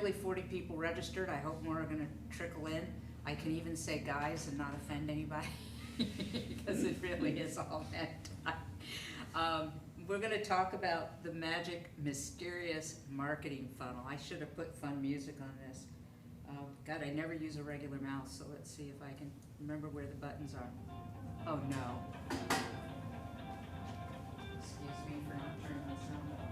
really 40 people registered. I hope more are going to trickle in. I can even say guys and not offend anybody because it really is all that. We're going to talk about the magic, mysterious marketing funnel. I should have put fun music on this. God, I never use a regular mouse, so let's see if I can remember where the buttons are. Oh no. Excuse me for not turning my sound off.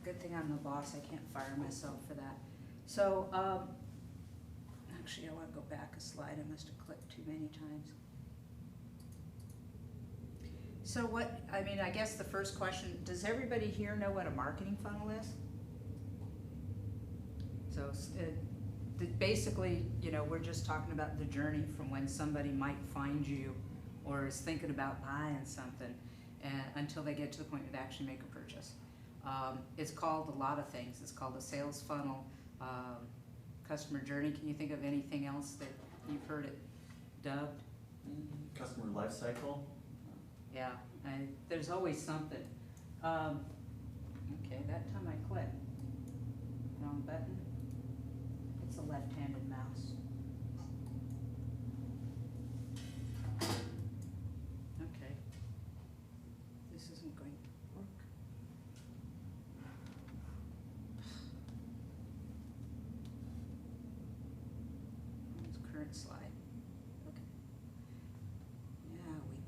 Good thing I'm the boss, I can't fire myself for that. So, actually I want to go back a slide, I must have clicked too many times. So I guess the first question, does everybody here know what a marketing funnel is? So, basically, we're just talking about the journey from when somebody might find you or is thinking about buying something until they get to the point where they actually make a purchase. It's called a lot of things. It's called a sales funnel, customer journey. Can you think of anything else that you've heard it dubbed? Customer life cycle. Yeah, there's always something. Okay, that time I clicked. Wrong button. It's a left-handed mouse. Okay. This isn't going to work. Current slide. Okay. Yeah,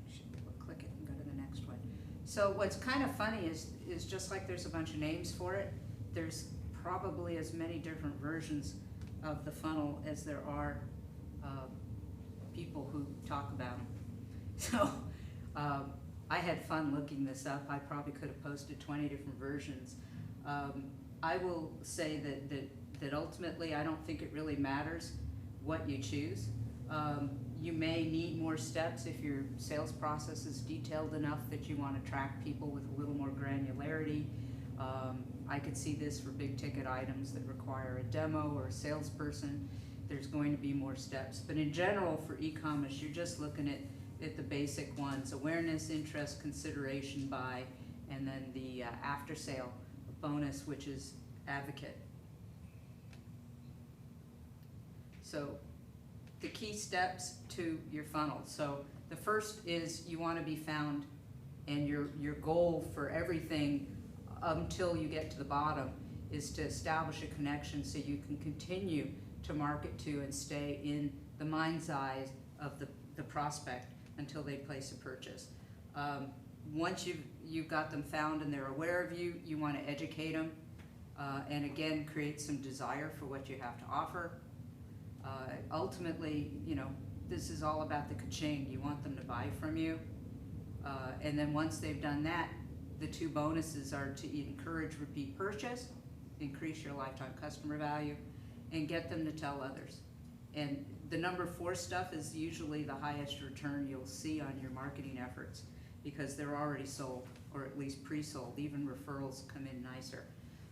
we should be able to click it and go to the next one. So what's kind of funny is just like there's a bunch of names for it, there's probably as many different versions of the funnel as there are people who talk about them. So I had fun looking this up. I probably could have posted 20 different versions. I will say that ultimately I don't think it really matters what you choose. You may need more steps if your sales process is detailed enough that you want to track people with a little more granularity. I could see this for big ticket items that require a demo or a salesperson. There's going to be more steps. But in general, for e-commerce, you're just looking at the basic ones: awareness, interest, consideration, buy, and then the after sale bonus, which is advocate. So the key steps to your funnel. So the first is you want to be found, and your goal for everything until you get to the bottom is to establish a connection so you can continue to market to and stay in the mind's eye of the prospect until they place a purchase. Once you've got them found and they're aware of you, you want to educate them and again create some desire for what you have to offer. Ultimately, this is all about the ka-ching. You want them to buy from you. And then once they've done that, the two bonuses are to encourage repeat purchase, increase your lifetime customer value, and get them to tell others. And the number 4 stuff is usually the highest return you'll see on your marketing efforts because they're already sold, or at least pre-sold. Even referrals come in nicer.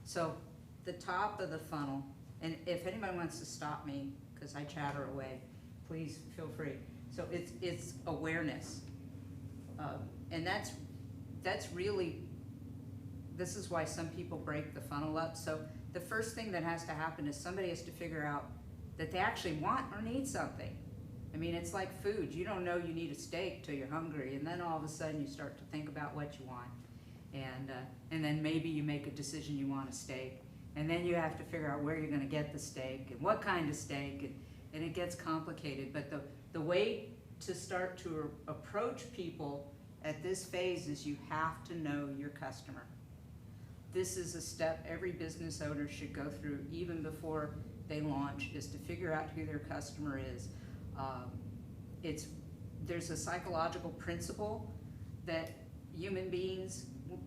So the top of the funnel, and if anybody wants to stop me, because I chatter away, please feel free. So it's awareness. And that's really, this is why some people break the funnel up. So the first thing that has to happen is somebody has to figure out that they actually want or need something. I mean, it's like food. You don't know you need a steak till you're hungry, and then all of a sudden you start to think about what you want. And then maybe you make a decision you want a steak. And then you have to figure out where you're going to get the steak and what kind of steak, and it gets complicated. But the way to start to approach people at this phase is you have to know your customer. This is a step every business owner should go through even before they launch, is to figure out who their customer is. There's a psychological principle that human beings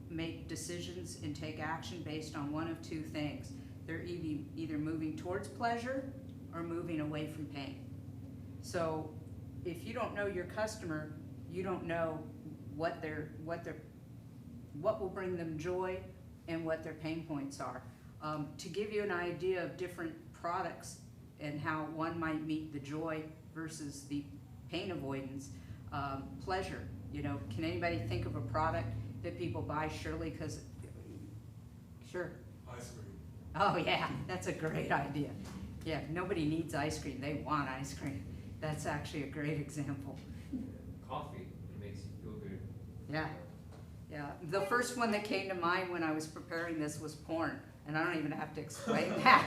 make decisions and take action based on one of 2 things. They're either moving towards pleasure or moving away from pain. So if you don't know your customer, you don't know what will bring them joy and what their pain points are. To give you an idea of different products and how one might meet the joy versus the pain avoidance, pleasure. You know, can anybody think of a product that people buy Shirley because, sure. Ice cream. Oh yeah, that's a great idea. Yeah, nobody needs ice cream, they want ice cream. That's actually a great example. Coffee, it makes you feel good. Yeah, yeah. The first one that came to mind when I was preparing this was porn, and I don't even have to explain that.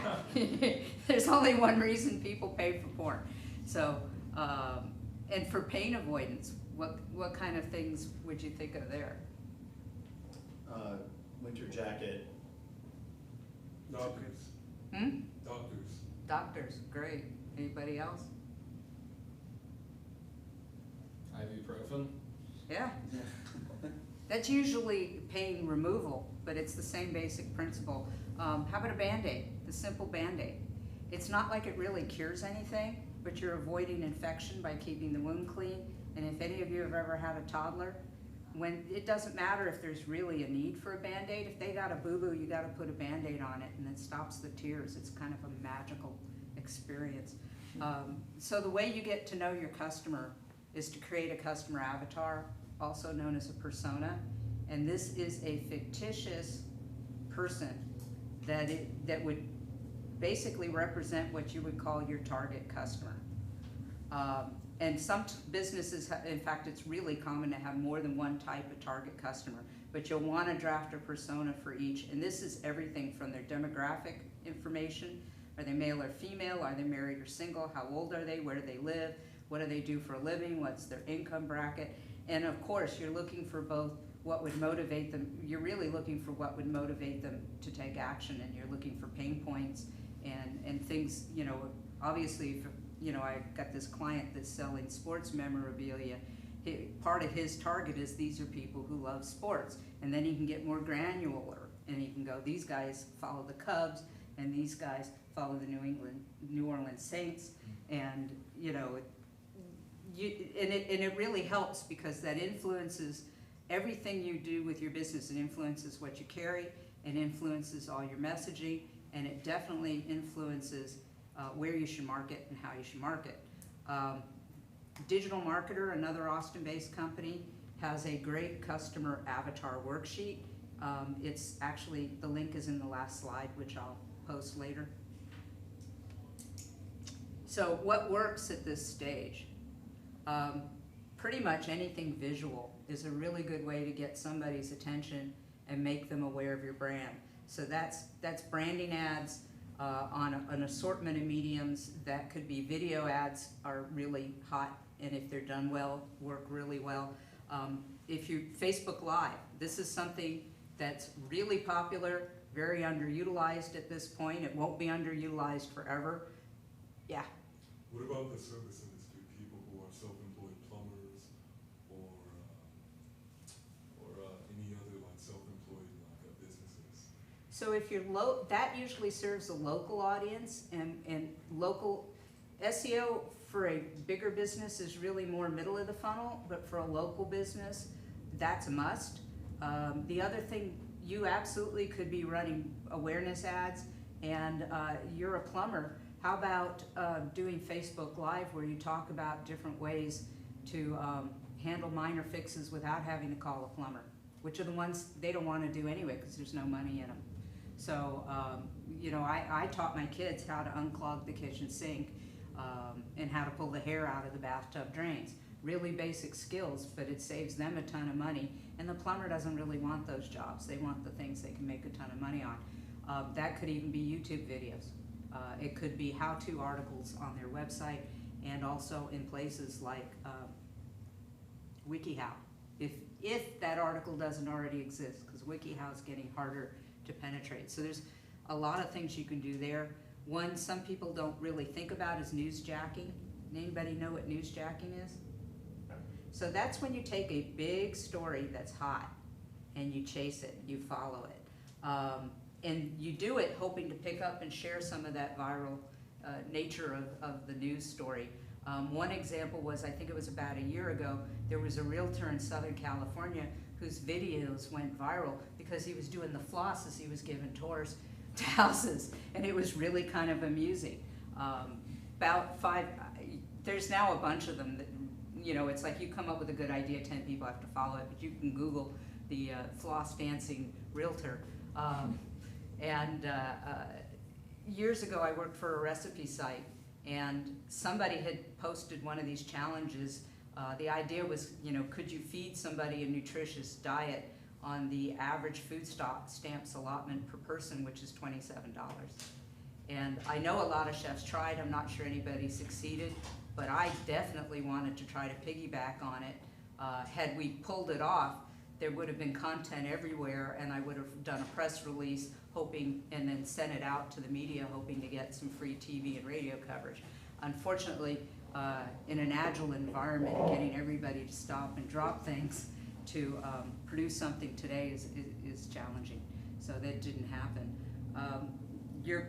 There's only one reason people pay for porn. So, and for pain avoidance, what kind of things would you think of there? Winter jacket. Doctors. Doctors. Doctors, great. Anybody else? Ibuprofen. Yeah. That's usually pain removal, but it's the same basic principle. How about a Band-Aid, the simple Band-Aid? It's not like it really cures anything, but you're avoiding infection by keeping the wound clean. And if any of you have ever had a toddler, when it doesn't matter if there's really a need for a Band-Aid, if they got a boo-boo, you gotta put a Band-Aid on it, and it stops the tears. It's kind of a magical experience. So the way you get to know your customer is to create a customer avatar, also known as a persona, and this is a fictitious person that would basically represent what you would call your target customer. And some businesses, in fact, it's really common to have more than one type of target customer, but you'll want to draft a persona for each, and this is everything from their demographic information. Are they male or female? Are they married or single? How old are they? Where do they live? What do they do for a living? What's their income bracket? And of course, you're looking for both what would motivate them. You're really looking for what would motivate them to take action, and you're looking for pain points and things, you know, obviously, if, you know, I got this client that's selling sports memorabilia. Part of his target is these are people who love sports, and then he can get more granular, and he can go, these guys follow the Cubs, and these guys follow the New Orleans Saints, and you know, it really helps because that influences everything you do with your business. It influences what you carry, it influences all your messaging, and it definitely influences where you should market and how you should market. Digital Marketer, another Austin-based company, has a great customer avatar worksheet. It's actually, the link is in the last slide, which I'll post later. So what works at this stage? Pretty much anything visual is a really good way to get somebody's attention and make them aware of your brand. So that's branding ads on an assortment of mediums. That could be video ads are really hot, and if they're done well, work really well. If you Facebook Live, this is something that's really popular, very underutilized at this point. It won't be underutilized forever. Yeah. What about the service industry, people who are self-employed plumbers or any other like self-employed like businesses? So if you're that usually serves a local audience, and local SEO for a bigger business is really more middle of the funnel, but for a local business, that's a must. The other thing, you absolutely could be running awareness ads, and you're a plumber. How about doing Facebook Live where you talk about different ways to handle minor fixes without having to call a plumber, which are the ones they don't want to do anyway because there's no money in them. So, you know, I taught my kids how to unclog the kitchen sink and how to pull the hair out of the bathtub drains. Really basic skills, but it saves them a ton of money, and the plumber doesn't really want those jobs. They want the things they can make a ton of money on. That could even be YouTube videos. It could be how-to articles on their website, and also in places like WikiHow, if that article doesn't already exist, because WikiHow is getting harder to penetrate. So there's a lot of things you can do there. One some people don't really think about is newsjacking. Anybody know what newsjacking is? So that's when you take a big story that's hot and you chase it, you follow it. And you do it hoping to pick up and share some of that viral nature of the news story. One example was, I think it was about a year ago, there was a realtor in Southern California whose videos went viral because he was doing the floss as he was giving tours to houses, and it was really kind of amusing. There's now a bunch of them that, you know, it's like you come up with a good idea, 10 people have to follow it, but you can Google the floss dancing realtor. Years ago I worked for a recipe site, and somebody had posted one of these challenges. The idea was, you know, could you feed somebody a nutritious diet on the average food stamps allotment per person, which is $27. And I know a lot of chefs tried, I'm not sure anybody succeeded, but I definitely wanted to try to piggyback on it. Had we pulled it off, there would have been content everywhere, and I would have done a press release hoping, and then sent it out to the media hoping to get some free TV and radio coverage. Unfortunately, in an agile environment, getting everybody to stop and drop things to produce something today is challenging. So that didn't happen. Your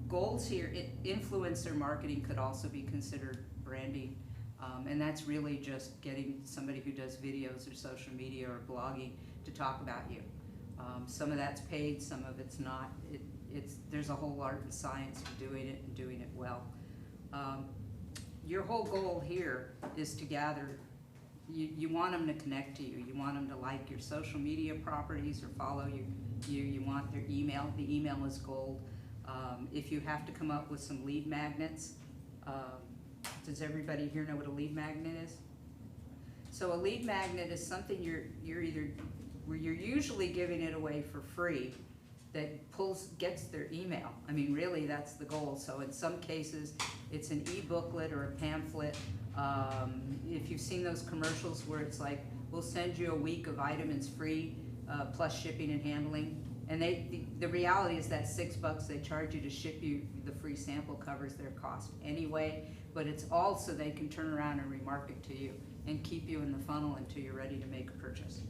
goals here, influencer marketing could also be considered branding. And that's really just getting somebody who does videos or social media or blogging to talk about you. Some of that's paid, some of it's not. There's a whole art and science to doing it and doing it well. Your whole goal here is to gather, you want them to connect to you. You want them to like your social media properties or follow you. You want their email. The email is gold. If you have to come up with some lead magnets, does everybody here know what a lead magnet is? So a lead magnet is something you're usually giving it away for free that gets their email. I mean, really, that's the goal. So in some cases, it's an e-booklet or a pamphlet. If you've seen those commercials where it's like, we'll send you a week of vitamins free, plus shipping and handling. And the reality is that $6 they charge you to ship you the free sample covers their cost anyway, but it's all so they can turn around and remarket to you and keep you in the funnel until you're ready to make a purchase.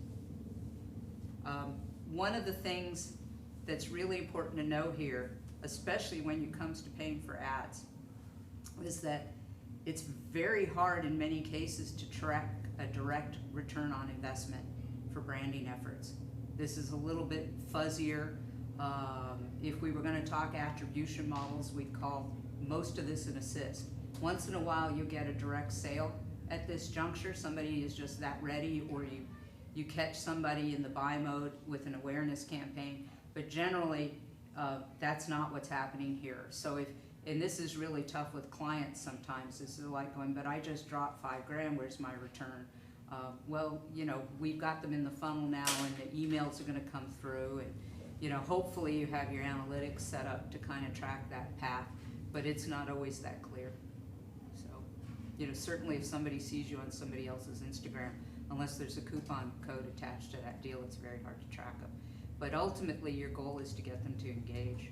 One of the things that's really important to know here, especially when it comes to paying for ads, is that it's very hard in many cases to track a direct return on investment for branding efforts. This is a little bit fuzzier. If we were going to talk attribution models, we'd call most of this an assist. Once in a while you'll get a direct sale at this juncture. Somebody is just that ready, or you catch somebody in the buy mode with an awareness campaign, but generally that's not what's happening here. So and this is really tough with clients sometimes, is they're like going, but I just dropped $5,000, where's my return? Well, you know, we've got them in the funnel now, and the emails are going to come through, and you know, hopefully you have your analytics set up to kind of track that path, but it's not always that clear. So, you know, certainly if somebody sees you on somebody else's Instagram, unless there's a coupon code attached to that deal, it's very hard to track them. But ultimately, your goal is to get them to engage.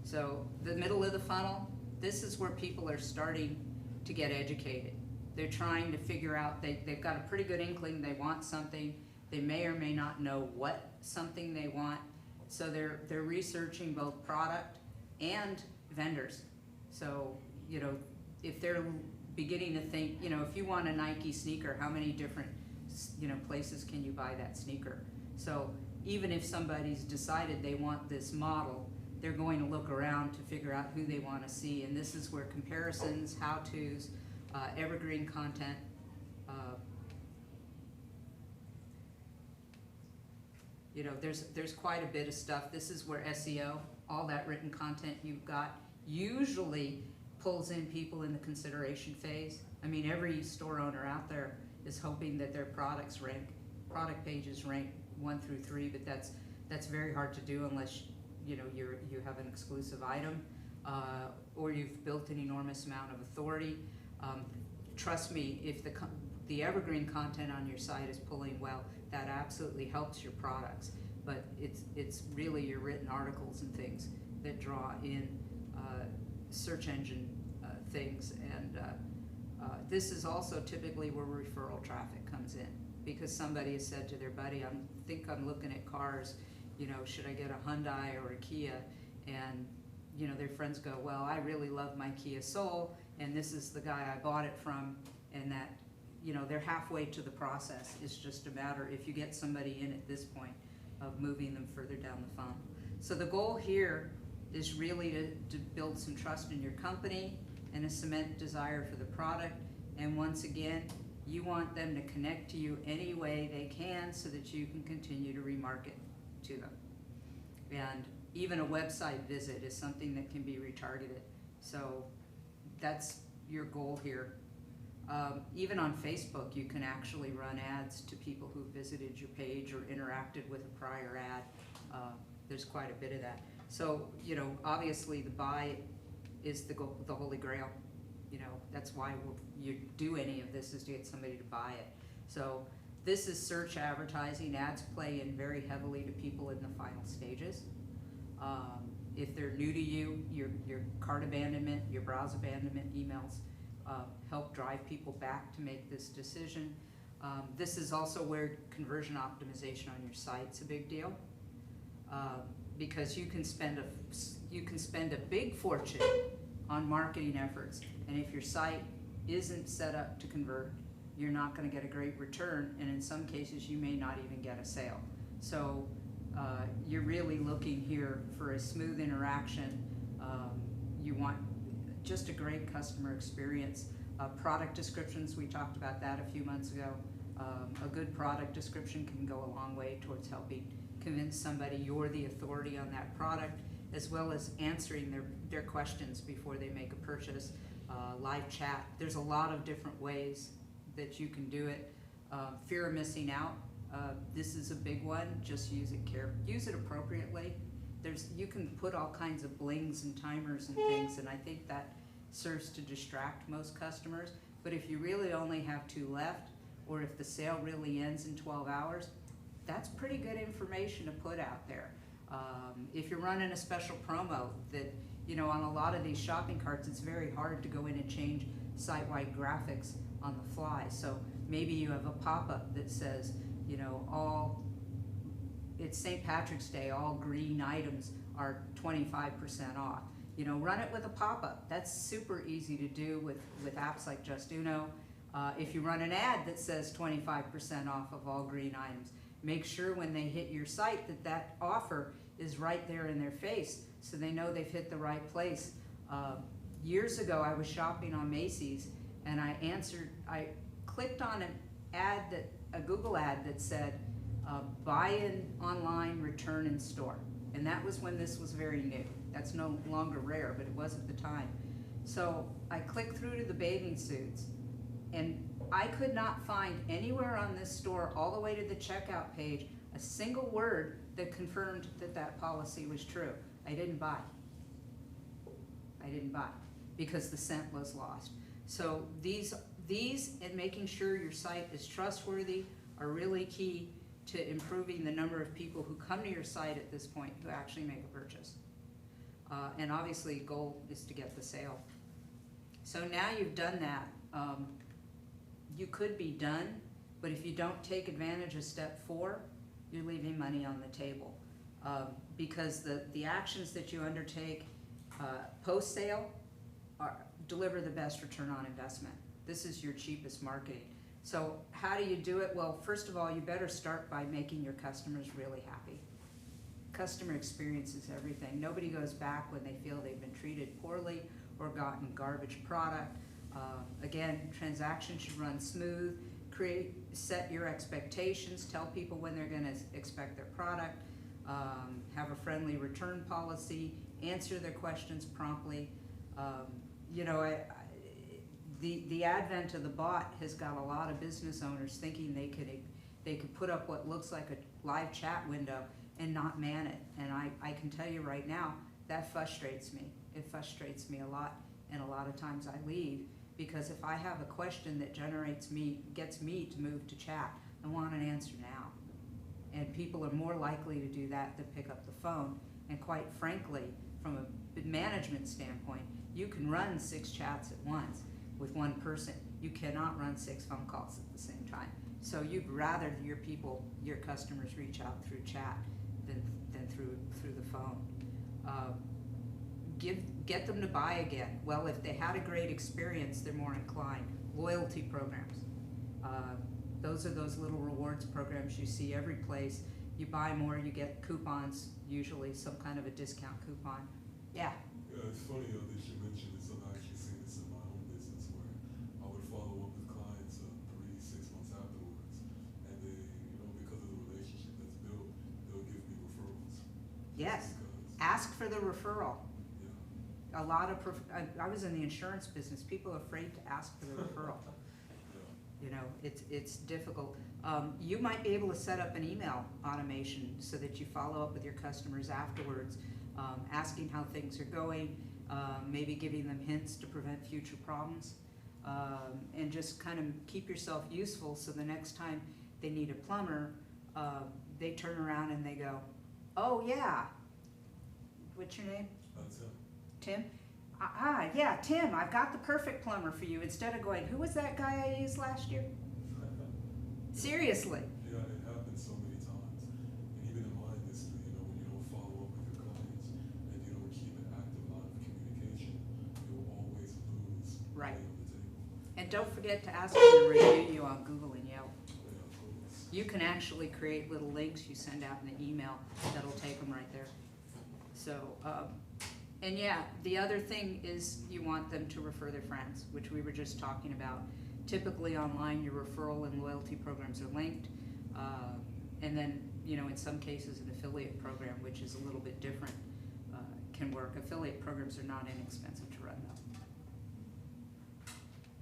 So the middle of the funnel, this is where people are starting to get educated. They're trying to figure out, they've got a pretty good inkling they want something. They may or may not know what something they want. So they're researching both product and vendors. So, you know, if they're beginning to think, you know, if you want a Nike sneaker, how many different, you know, places can you buy that sneaker? So even if somebody's decided they want this model, they're going to look around to figure out who they want to see. And this is where comparisons, how-tos, evergreen content, you know, there's quite a bit of stuff. This is where SEO, all that written content you've got, usually pulls in people in the consideration phase. I mean, every store owner out there is hoping that their product pages rank 1 through 3, but that's very hard to do unless you know you have an exclusive item, or you've built an enormous amount of authority. Trust me, if the evergreen content on your site is pulling well, that absolutely helps your products. But it's really your written articles and things that draw in search engine things, and this is also typically where referral traffic comes in, because somebody has said to their buddy, I'm looking at cars, you know, should I get a Hyundai or a Kia? And you know, their friends go, well, I really love my Kia Soul, and this is the guy I bought it from, and that, you know, they're halfway to the process. It's just a matter, if you get somebody in at this point, of moving them further down the funnel. So the goal here is really to build some trust in your company and a cement desire for the product. And once again, you want them to connect to you any way they can so that you can continue to remarket to them. And even a website visit is something that can be retargeted. So that's your goal here. Even on Facebook, you can actually run ads to people who visited your page or interacted with a prior ad. There's quite a bit of that. So, you know, obviously the buy is the holy grail. You know, that's why you do any of this, is to get somebody to buy it. So this is search advertising. Ads play in very heavily to people in the final stages. If they're new to you, your cart abandonment, your browse abandonment emails help drive people back to make this decision. This is also where conversion optimization on your site's a big deal, because you can spend a big fortune on marketing efforts, and if your site isn't set up to convert, you're not going to get a great return, and in some cases you may not even get a sale. So you're really looking here for a smooth interaction. You want just a great customer experience. Product descriptions, we talked about that a few months ago. A good product description can go a long way towards helping convince somebody you're the authority on that product, as well as answering their questions before they make a purchase. Live chat, there's a lot of different ways that you can do it. Fear of missing out, this is a big one. Just use it appropriately. You can put all kinds of blings and timers and things, and I think that serves to distract most customers. But if you really only have 2 left, or if the sale really ends in 12 hours, that's pretty good information to put out there. If you're running a special promo that, you know, on a lot of these shopping carts, it's very hard to go in and change site-wide graphics on the fly. So maybe you have a pop-up that says, you know, it's St. Patrick's Day, all green items are 25% off. You know, run it with a pop-up. That's super easy to do with apps like Just Uno. If you run an ad that says 25% off of all green items, make sure when they hit your site that offer is right there in their face, so they know they've hit the right place. Years ago, I was shopping on Macy's, and I clicked on a Google ad that said, buy in online, return in store. And that was when this was very new. That's no longer rare, but it was at the time. So I clicked through to the bathing suits, and I could not find anywhere on this store, all the way to the checkout page, a single word that confirmed that policy was true. I didn't buy. Because the scent was lost. So these and making sure your site is trustworthy are really key to improving the number of people who come to your site at this point who actually make a purchase. And obviously, goal is to get the sale. So now you've done that, you could be done, but if you don't take advantage of step 4, you're leaving money on the table. Because the actions that you undertake post-sale deliver the best return on investment. This is your cheapest marketing. So how do you do it? Well, first of all, you better start by making your customers really happy. Customer experience is everything. Nobody goes back when they feel they've been treated poorly or gotten garbage product. Again, transactions should run smooth. Set your expectations. Tell people when they're going to expect their product. Have a friendly return policy. Answer their questions promptly. You know, the advent of the bot has got a lot of business owners thinking they could put up what looks like a live chat window and not man it. And I can tell you right now, that frustrates me. It frustrates me a lot, and a lot of times I leave, because if I have a question that gets me to move to chat, I want an answer now. And people are more likely to do that than pick up the phone. And quite frankly, from a management standpoint, you can run 6 chats at once with one person. You cannot run 6 phone calls at the same time. So you'd rather your customers reach out through chat than through the phone. get them to buy again. Well, if they had a great experience, they're more inclined. Loyalty programs. Those are those little rewards programs you see every place. You buy more, you get coupons, usually some kind of a discount coupon. Yeah. Yeah, it's funny that you mentioned this. I've actually seen this in my own business where I would follow up with clients 3-6 months afterwards, and they, because of the relationship that's built, they'll give me referrals. Yes. Because, Ask for the referral. yeah, A lot of, I was in the insurance business. People are afraid to ask for the referral. yeah. It's difficult. You might be able to set up an email automation so that you follow up with your customers afterwards, asking how things are going, maybe giving them hints to prevent future problems, and just kind of keep yourself useful so the next time they need a plumber, they turn around and they go, oh yeah, what's your name? That's it. Tim? Yeah, Tim, I've got the perfect plumber for you. Instead of going, who was that guy I used last year? Seriously. Yeah, it happens so many times. And even in my industry, when you don't follow up with your clients and you don't keep an active line of communication, you'll always lose Right. money on the table. And don't forget to ask them to review you on Google and Yelp. Yeah, of course. You can actually create little links you send out in the email that'll take them right there. So, and yeah, the other thing is you want them to refer their friends, which we were just talking about. Typically online, your referral and loyalty programs are linked. And then, in some cases, an affiliate program, which is a little bit different, can work. Affiliate programs are not inexpensive to run though.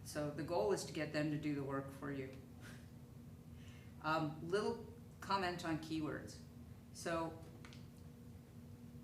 So the goal is to get them to do the work for you. Little comment on keywords. So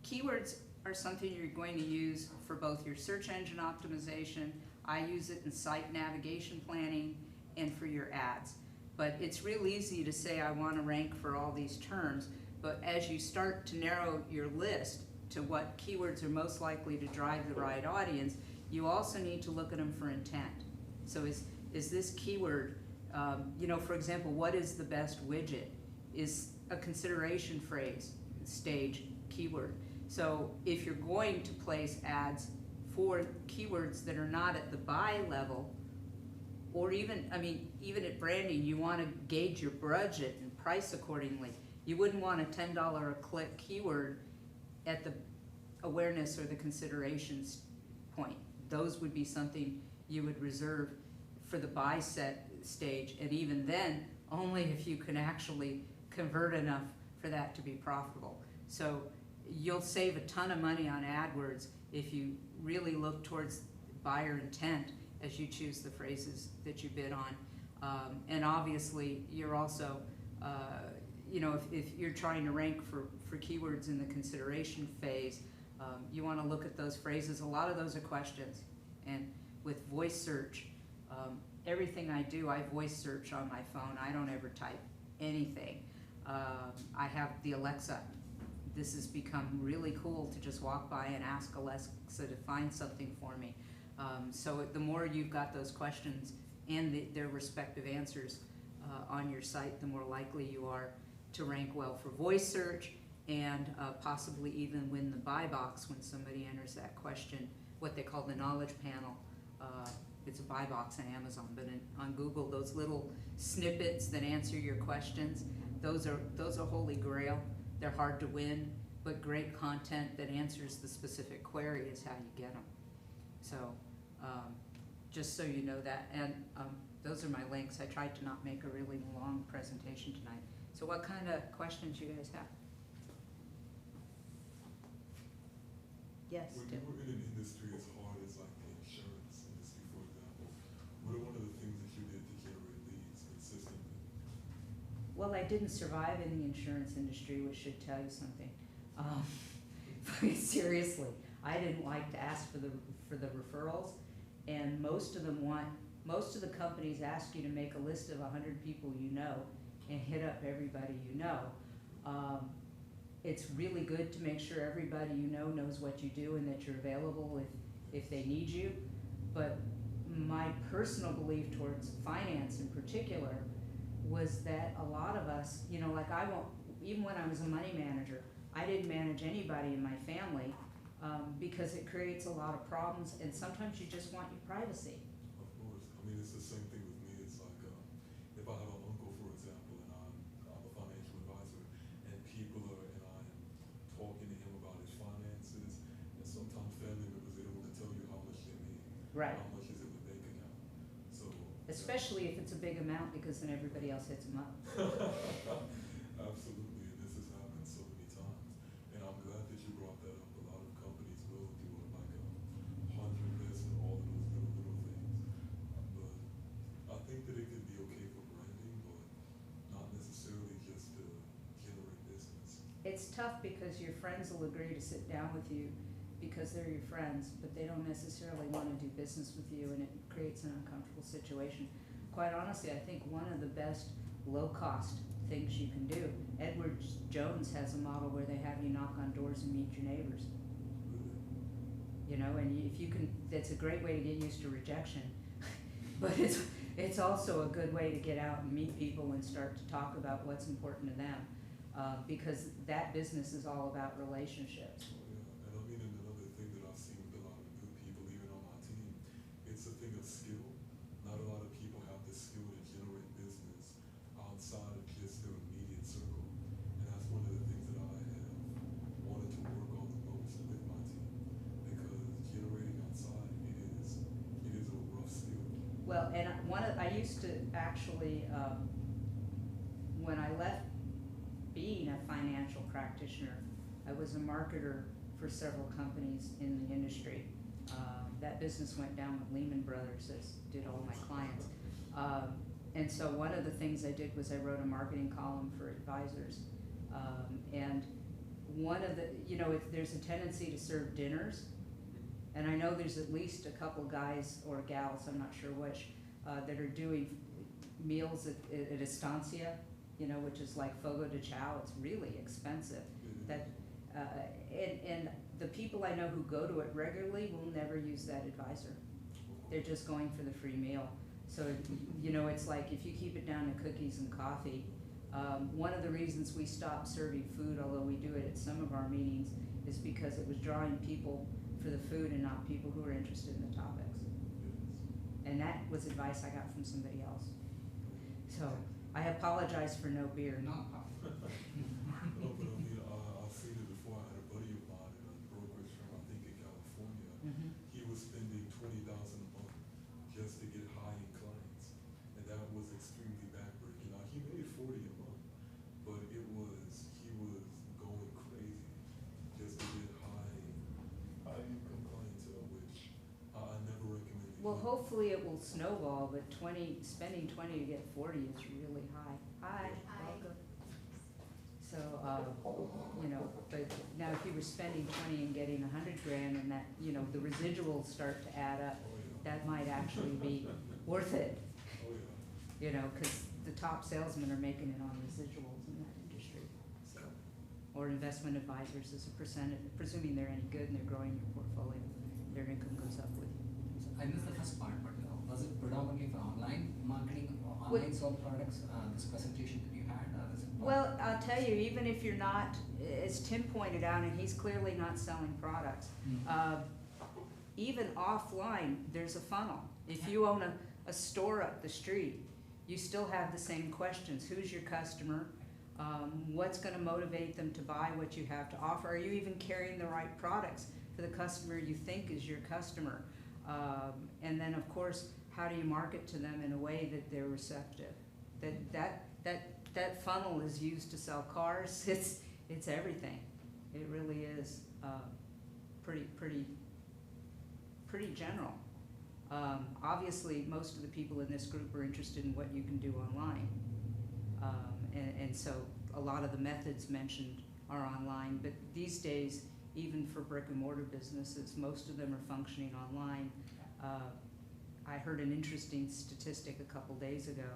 keywords are something you're going to use for both your search engine optimization. I use it in site navigation planning and for your ads. But it's real easy to say I want to rank for all these terms, but as you start to narrow your list to what keywords are most likely to drive the right audience, you also need to look at them for intent. So is this keyword, for example, what is the best widget? Is a consideration phrase, stage, keyword. So if you're going to place ads for keywords that are not at the buy level, or even at branding, you want to gauge your budget and price accordingly. You wouldn't want a $10 a click keyword at the awareness or the considerations point. Those would be something you would reserve for the buy set stage, and even then, only if you can actually convert enough for that to be profitable. So you'll save a ton of money on AdWords if you really look towards buyer intent as you choose the phrases that you bid on. And obviously, you're also, if you're trying to rank for keywords in the consideration phase, you want to look at those phrases. A lot of those are questions. And with voice search, everything I do, I voice search on my phone. I don't ever type anything. I have the Alexa. This has become really cool to just walk by and ask Alexa to find something for me. So the more you've got those questions and their respective answers on your site, the more likely you are to rank well for voice search and possibly even win the buy box when somebody enters that question, what they call the knowledge panel. It's a buy box on Amazon, but on Google, those little snippets that answer your questions, those are holy grail. They're hard to win, but great content that answers the specific query is how you get them. So just so you know that, and those are my links. I tried to not make a really long presentation tonight. So what kind of questions you guys have? Yes, When Tim. you were in an industry as hard as like the insurance industry, for example, what are one of the things that you did to generate leads consistently? Well, I didn't survive in the insurance industry, which should tell you something. Seriously, I didn't like to ask for the referrals, and most of the companies ask you to make a list of 100 people you know and hit up everybody you know. It's really good to make sure everybody you know knows what you do and that you're available if they need you. But my personal belief towards finance in particular was that a lot of us, even when I was a money manager, I didn't manage anybody in my family, because it creates a lot of problems, and sometimes you just want your privacy. Of course. I mean, it's the same thing with me. It's like, if I have an uncle, for example, and I'm a financial advisor, and I'm talking to him about his finances, and sometimes family members, they don't want to tell you how much they make, Right. how much is in the bank account. So. Especially if it's a big amount, because then everybody else hits them up. Absolutely, and this has happened so many times. And I'm glad that you brought that up. A lot of companies will do like a 100 list and all of those little things. But I think that it could be okay for branding, but not necessarily just to generate business. It's tough because your friends will agree to sit down with you because they're your friends, but they don't necessarily want to do business with you, and it creates an uncomfortable situation. Quite honestly, I think one of the best low-cost things you can do, Edward Jones has a model where they have you knock on doors and meet your neighbors. Really? You know, and if you can, that's a great way to get used to rejection. But it's also a good way to get out and meet people and start to talk about what's important to them, because that business is all about relationships. Oh, yeah. And I mean, and another thing that I've seen with a lot of new people, even on my team, it's a thing of skill. Not a lot of people have the skill to generate business outside of just their immediate circle. And that's one of the things that I have wanted to work on the most with my team, because generating outside, it is a rough skill. Well, and I used to actually, when I left being a financial practitioner, I was a marketer for several companies in the industry. That business went down with Lehman Brothers, as did all my clients. And so one of the things I did was I wrote a marketing column for advisors. And one of the, you know, if there's a tendency to serve dinners, and I know there's at least a couple guys or gals, I'm not sure which, that are doing meals at Estancia, you know, which is like fogo de chao. It's really expensive. That, and the people I know who go to it regularly will never use that advisor. They're just going for the free meal. So, you know, it's like if you keep it down to cookies and coffee, one of the reasons we stopped serving food, although we do it at some of our meetings, is because it was drawing people for the food and not people who are interested in the topics. And that was advice I got from somebody else. So I apologize for no beer. No, but I mean, I've seen it before. I had a buddy of mine in a brokerage firm, I think in California. Mhm. He was spending $20,000 a month just to get high-end clients, and that was extremely backbreaking. Now he made 40 a month, but he was going crazy just to get high-income clientele, which I never recommend. Well, hopefully it will snowball, but spending 20 to get 40 is really high. Hi, welcome. So, you know, but now if you were spending 20 and getting 100 grand, and that, you know, the residuals start to add up, Oh, yeah. that might actually be worth it. Oh, yeah. You know, because the top salesmen are making it on residuals in that industry. So, or investment advisors as a percentage, presuming they're any good and they're growing your portfolio, their income goes up with you. I missed the first part, but was it predominantly for online marketing or online sold products, this presentation that you had? This Well, I'll tell you, even if you're not, as Tim pointed out, and he's clearly not selling products, even offline, there's a funnel. If you own a store up the street, you still have the same questions. Who's your customer? What's gonna motivate them to buy what you have to offer? Are you even carrying the right products for the customer you think is your customer? And then, of course, how do you market to them in a way that they're receptive? That funnel is used to sell cars. It's everything. It really is pretty general. Obviously, most of the people in this group are interested in what you can do online, and so a lot of the methods mentioned are online. But these days, even for brick and mortar businesses, most of them are functioning online. I heard an interesting statistic a couple days ago.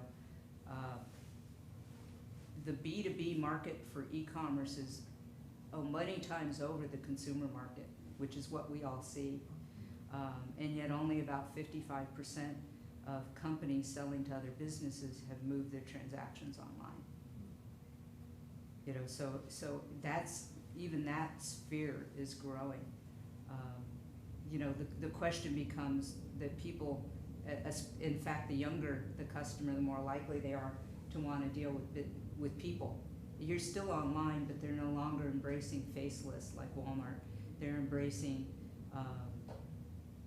The B2B market for e-commerce is many times over the consumer market, which is what we all see. And yet only about 55% of companies selling to other businesses have moved their transactions online. You know, so that's, even that sphere is growing. You know, the question becomes that people, in fact, the younger the customer, the more likely they are to want to deal with people. You're still online, but they're no longer embracing faceless like Walmart. They're embracing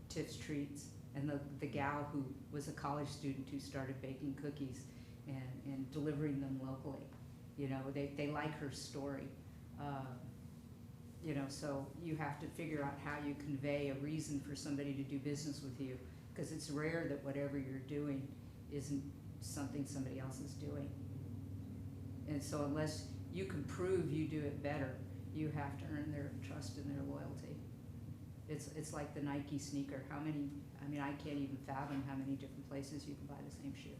Tiff's Treats, and the gal who was a college student who started baking cookies and delivering them locally. You know, they like her story. You know, so you have to figure out how you convey a reason for somebody to do business with you, because it's rare that whatever you're doing isn't something somebody else is doing. And so unless you can prove you do it better, you have to earn their trust and their loyalty. It's like the Nike sneaker. How many, I mean, I can't even fathom how many different places you can buy the same shoe.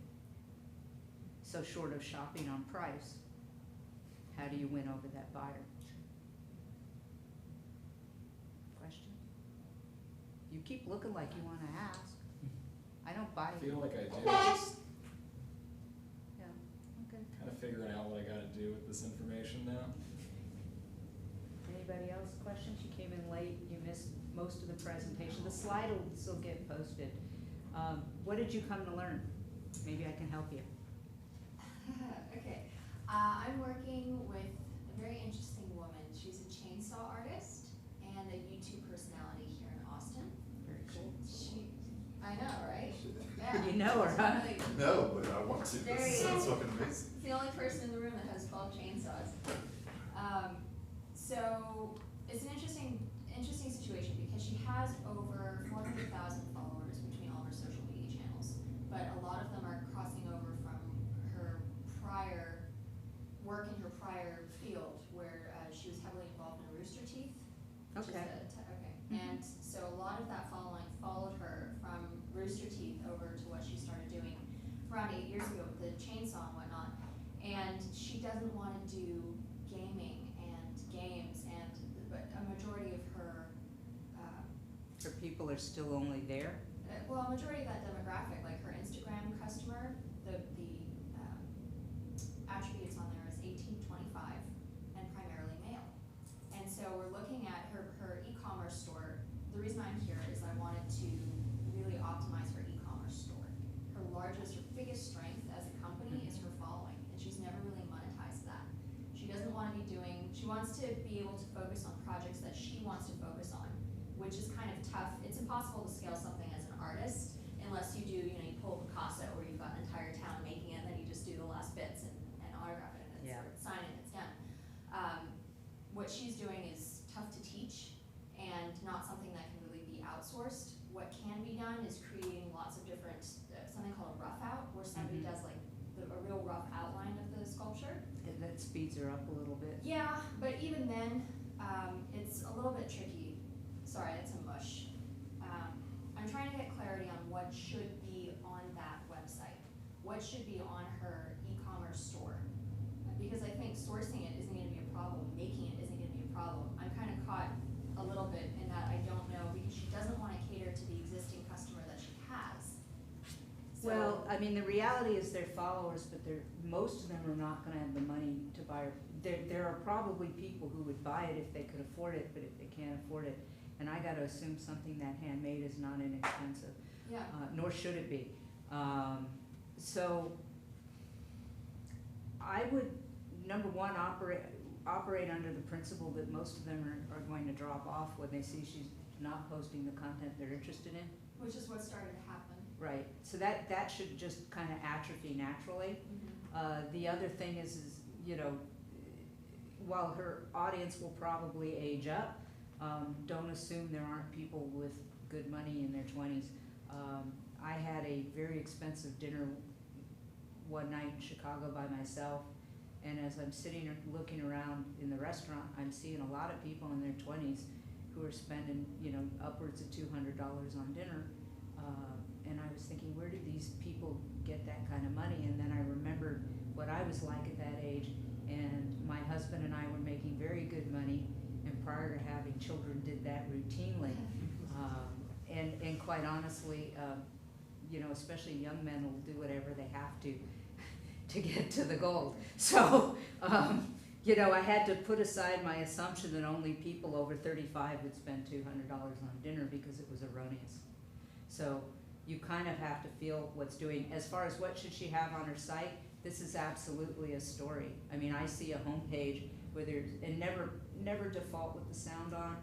So short of shopping on price, how do you win over that buyer? Question? You keep looking like you want to ask. I don't buy I it. feel like I do. Yeah, okay. Kind of figuring out what I gotta do with this information now. Anybody else questions? You came in late, you missed most of the presentation. The slide will still get posted. What did you come to learn? Maybe I can help you. Okay, I'm working with a very interesting woman. She's a chainsaw artist and a YouTube personality here in Austin. Very cool. I know, right? Yeah. You know her, huh? Really No, but I want to. Very This sounds easy. fucking amazing. It's the only person in the room that has 12 chainsaws. So it's an interesting situation because she has over 400,000 followers between all of her social media channels, but a lot of them are crossing over from her prior work in her prior field where she was heavily involved in Rooster Teeth. Which Okay. is okay. Mhm. And so a lot of that following followed her from Rooster Teeth over to what she started doing around 8 years ago with the chainsaw and whatnot. And she doesn't want to do gaming and games, but a majority of her, Her people are still only there? well, a majority of that demographic, like her Instagram customer, the attributes on there is 18 to 25 and primarily male. And so we're looking at her e-commerce store. The reason I'm here is I wanted to really optimize her e-commerce store. Her biggest strength as a company is her following, and she's never really monetized that. She doesn't want to be doing, she wants to be able to focus on projects that she wants to focus on, which is kind of tough. It's impossible to scale something as an artist unless you do, you pull Picasso where you've got an entire town making it, and then you just do the last bits and autograph it, and it's, Yeah. or sign it, and it's done. What she's doing is tough to teach and not something that can really be outsourced. What can be done is creating lots of different, something called a rough out, where somebody Mhm. does like a real rough outline of the sculpture. And that speeds her up a little bit. Yeah, but even then, it's a little bit tricky. Sorry, that's a mush. I'm trying to get clarity on what should be on that website. What should be on her e-commerce store? Because I think sourcing it isn't gonna be a problem, making it isn't gonna be a problem. I'm kind of caught a little bit in that I don't know, because she doesn't wanna cater to the existing customer that she has. So- Well, I mean, the reality is they're followers, but most of them are not gonna have the money to buy. There are probably people who would buy it if they could afford it, but if they can't afford it, and I gotta assume something that handmade is not inexpensive, Yeah, nor should it be. So I would, number one, operate under the principle that most of them are going to drop off when they see she's not posting the content they're interested in. which is what started to happen. Right, so that should just kind of atrophy naturally. The other thing is, while her audience will probably age up, don't assume there aren't people with good money in their 20s. I had a very expensive dinner one night in Chicago by myself, and as I'm sitting looking around in the restaurant, I'm seeing a lot of people in their 20s who are spending, upwards of $200 on dinner. And I was thinking, where did these people get that kind of money? And then I remembered what I was like at that age, and my husband and I were making very good money, and prior to having children did that routinely. And quite honestly, especially young men will do whatever they have to get to the gold. So You know, I had to put aside my assumption that only people over 35 would spend $200 on dinner because it was erroneous. So you kind of have to feel what's doing. As far as what should she have on her site, this is absolutely a story. I mean, I see a homepage where there's, and never default with the sound on.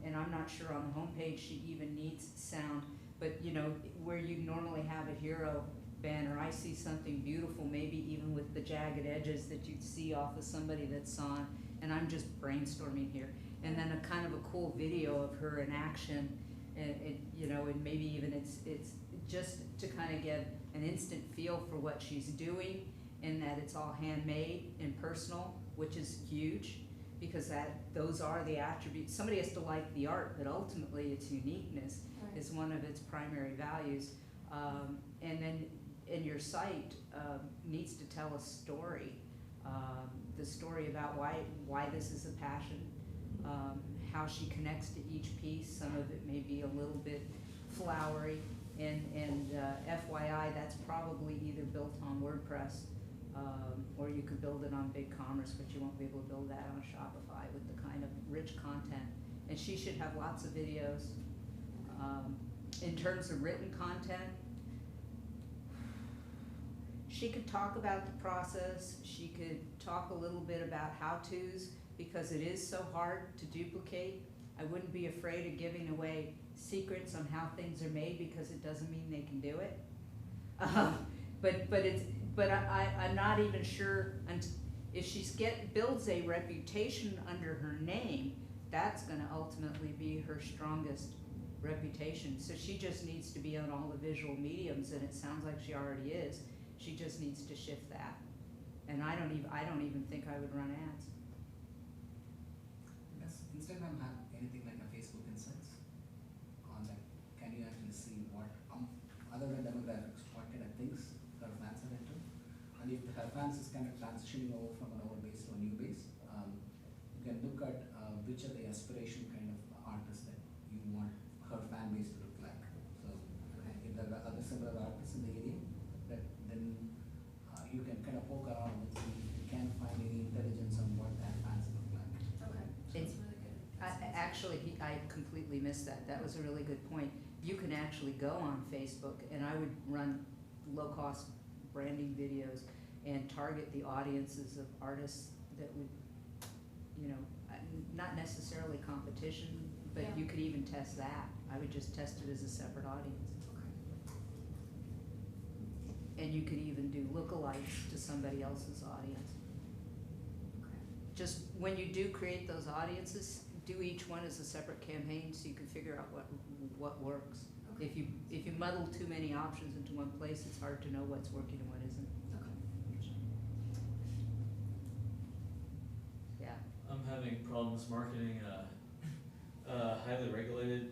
And I'm not sure on the homepage she even needs sound, but you know, where you normally have a hero banner, I see something beautiful, maybe even with the jagged edges that you'd see off of somebody that's on, and I'm just brainstorming here. And then a kind of a cool video of her in action, and you know, and maybe even it's just to kind of get an instant feel for what she's doing, and that it's all handmade and personal, which is huge, because those are the attributes. Somebody has to like the art, but ultimately its uniqueness is one of its primary values. And then in your site needs to tell a story, the story about why this is a passion, how she connects to each piece. Some of it may be a little bit flowery, and FYI, that's probably either built on WordPress or you could build it on BigCommerce, but you won't be able to build that on Shopify with the kind of rich content. And she should have lots of videos. In terms of written content, she could talk about the process. She could talk a little bit about how-tos, because it is so hard to duplicate. I wouldn't be afraid of giving away secrets on how things are made, because it doesn't mean they can do it. But I'm not even sure if she builds a reputation under her name, that's going to ultimately be her strongest reputation. So she just needs to be on all the visual mediums, and it sounds like she already is. She just needs to shift that. And I don't even think I would run ads. Does Instagram have anything like a Facebook Insights? On that, can you actually see what, other than demographics, what kind of things her fans are into? And if her fans is kind of transitioning over from an old base to a new base, you can look at which are the aspiration kind of artists that you want her fan base to look like. So if there are other similar artists in the area, then you can kind of poke around and see if you can find any intelligence on what their fans look like. Okay, so it's really good. Actually, I completely missed that. That was a really good point. You can actually go on Facebook, and I would run low-cost branding videos and target the audiences of artists that would, you know, not necessarily competition, but Yeah. you could even test that. I would just test it as a separate audience. And you could even do lookalikes to somebody else's audience. Okay. Just when you do create those audiences, do each one as a separate campaign so you can figure out what works. Okay. If you muddle too many options into one place, it's hard to know what's working and what isn't. Okay. Yeah. I'm having problems marketing highly regulated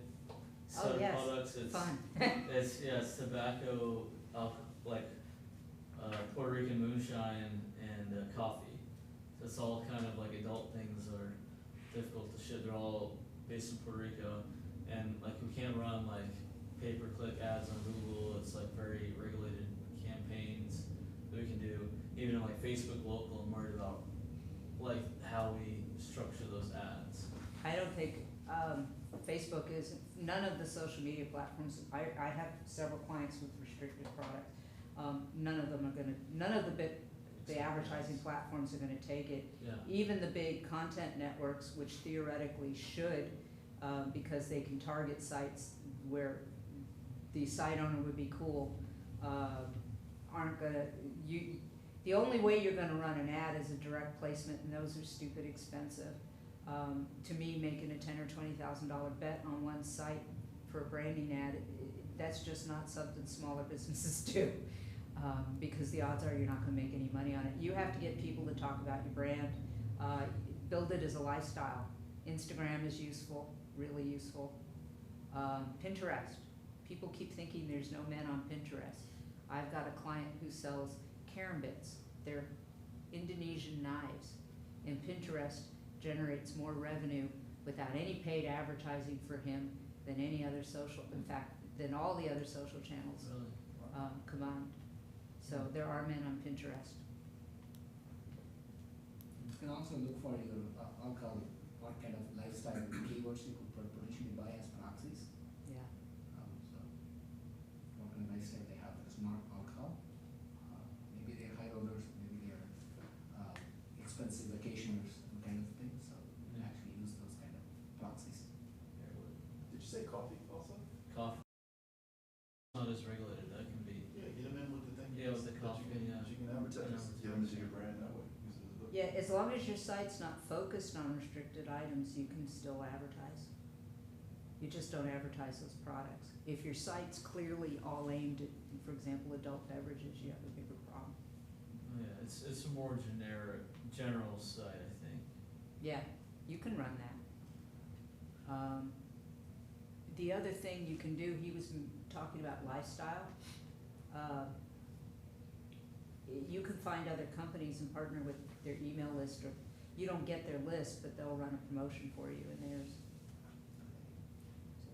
set Oh, of yes. products. It's Fun. it's tobacco, Puerto Rican moonshine and coffee. So it's all kind of like adult things that are difficult to ship. They're all based in Puerto Rico, and like we can't run like pay-per-click ads on Google. It's like very regulated campaigns that we can do. Even in like Facebook local, I'm worried about like how we structure those ads. I don't think Facebook is, none of the social media platforms, I have several clients with restricted products. None of them are gonna, none of the advertising platforms are gonna take it. Yeah. Even the big content networks, which theoretically should, because they can target sites where the site owner would be cool, aren't gonna, the only way you're gonna run an ad is a direct placement, and those are stupid expensive. To me, making a $10,000 or $20,000 bet on one site for a branding ad, that's just not something smaller businesses do. Because the odds are you're not gonna make any money on it. You have to get people to talk about your brand, build it as a lifestyle. Instagram is useful, really useful. Pinterest, people keep thinking there's no men on Pinterest. I've got a client who sells karambits, they're Indonesian knives, and Pinterest generates more revenue without any paid advertising for him than any other social, in fact, than all the other social channels Really? combined. So there are men on Pinterest. You can also look for your alcohol, what kind of lifestyle keywords you could potentially buy as proxies. Yeah, So, what kind of lifestyle they have that is not alcohol. Maybe they're high rollers, maybe they're expensive vacationers, and kind of thing. So, you can Yeah. actually use those kind of proxies. Yeah, it would. Did you say coffee also? Coffee. Not as regulated, that can be, Yeah, get them in with the thing. Yeah, with the that coffee, you can, yeah. that you can advertise, Advertise, get them to yeah. your brand that way, use it as a hook. yeah, as long as your site's not focused on restricted items, you can still advertise. You just don't advertise those products. If your site's clearly all aimed at, for example, adult beverages, you have a bigger problem. oh yeah, it's a more general site, I think. Yeah, you can run that. The other thing you can do, he was talking about lifestyle. You can find other companies and partner with their email list, or you don't get their list, but they'll run a promotion for you in theirs. So,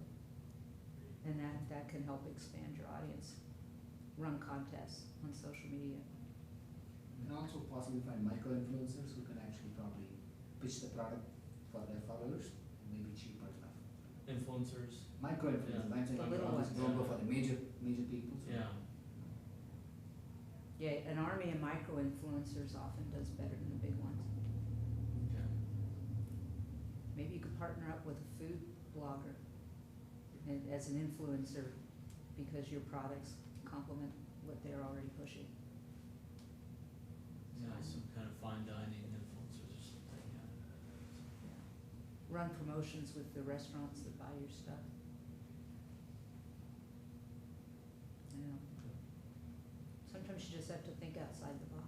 and that can help expand your audience. Run contests on social media. You can also possibly find micro-influencers who can actually probably pitch the product for their followers, maybe cheaper enough. Influencers, Micro-influencers, Yeah. I'm saying The you little always ones. don't go for the major people. So. yeah. Yeah, an army of micro-influencers often does better than the big ones. Okay. Maybe you could partner up with a food blogger and as an influencer, because your products complement what they're already pushing. Yeah, some kind of fine dining influencers or something, yeah. Yeah. Run promotions with the restaurants that buy your stuff. I don't know. Sometimes you just have to think outside the box.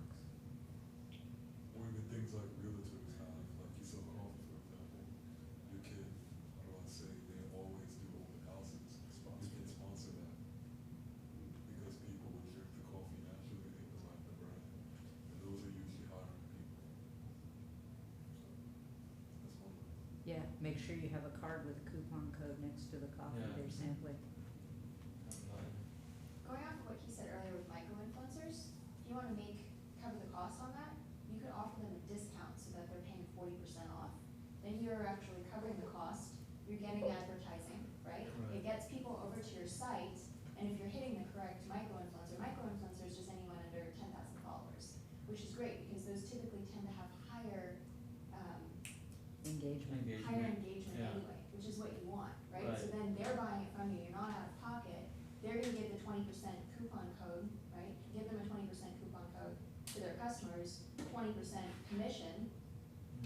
Or even things like realtors have, like you sell coffee, for example. You can, how do I say, they always do open houses. You can sponsor that. Because people will drink the coffee naturally, they can like the brand. And those are usually hiring people. So, that's one way. Yeah, make sure you have a card with a coupon code next to the coffee Yeah. they're sampling. Going off of what he said earlier with micro-influencers, if you wanna cover the cost on that, you could offer them a discount so that they're paying 40% off. Then you're actually covering the cost, you're getting advertising, right? Right. It gets people over to your site, and if you're hitting the correct micro-influencer is just anyone under 10,000 followers, which is great, because those typically tend to have higher, Engagement. higher engagement Yeah. anyway, which is what you want, right? Right. So then they're buying it from you, you're not out of pocket, they're gonna give the 20% coupon code, right? Give them a 20% coupon code to their customers, 20% commission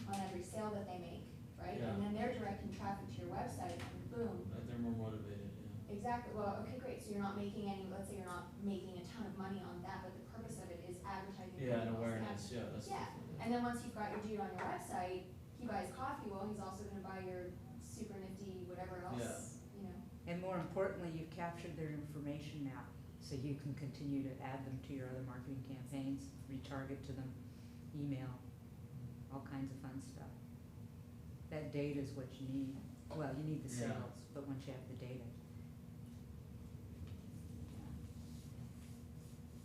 on every sale that they make, right? Yeah. And then they're directing traffic to your website, and boom. Right, they're more motivated, yeah. Exactly, well, okay, great, so you're not making let's say you're not making a ton of money on that, but the purpose of it is advertising. Yeah, and for people's awareness, ads. yeah, that's. Yeah, and then once you've got your dude on your website, he buys coffee, well, he's also gonna buy your super nifty whatever else, you know. And more importantly, you've captured their information now, so you can continue to add them to your other marketing campaigns, retarget to them, email, all kinds of fun stuff. That data is what you need. Well, you need the Yeah. sales, but once you have the data.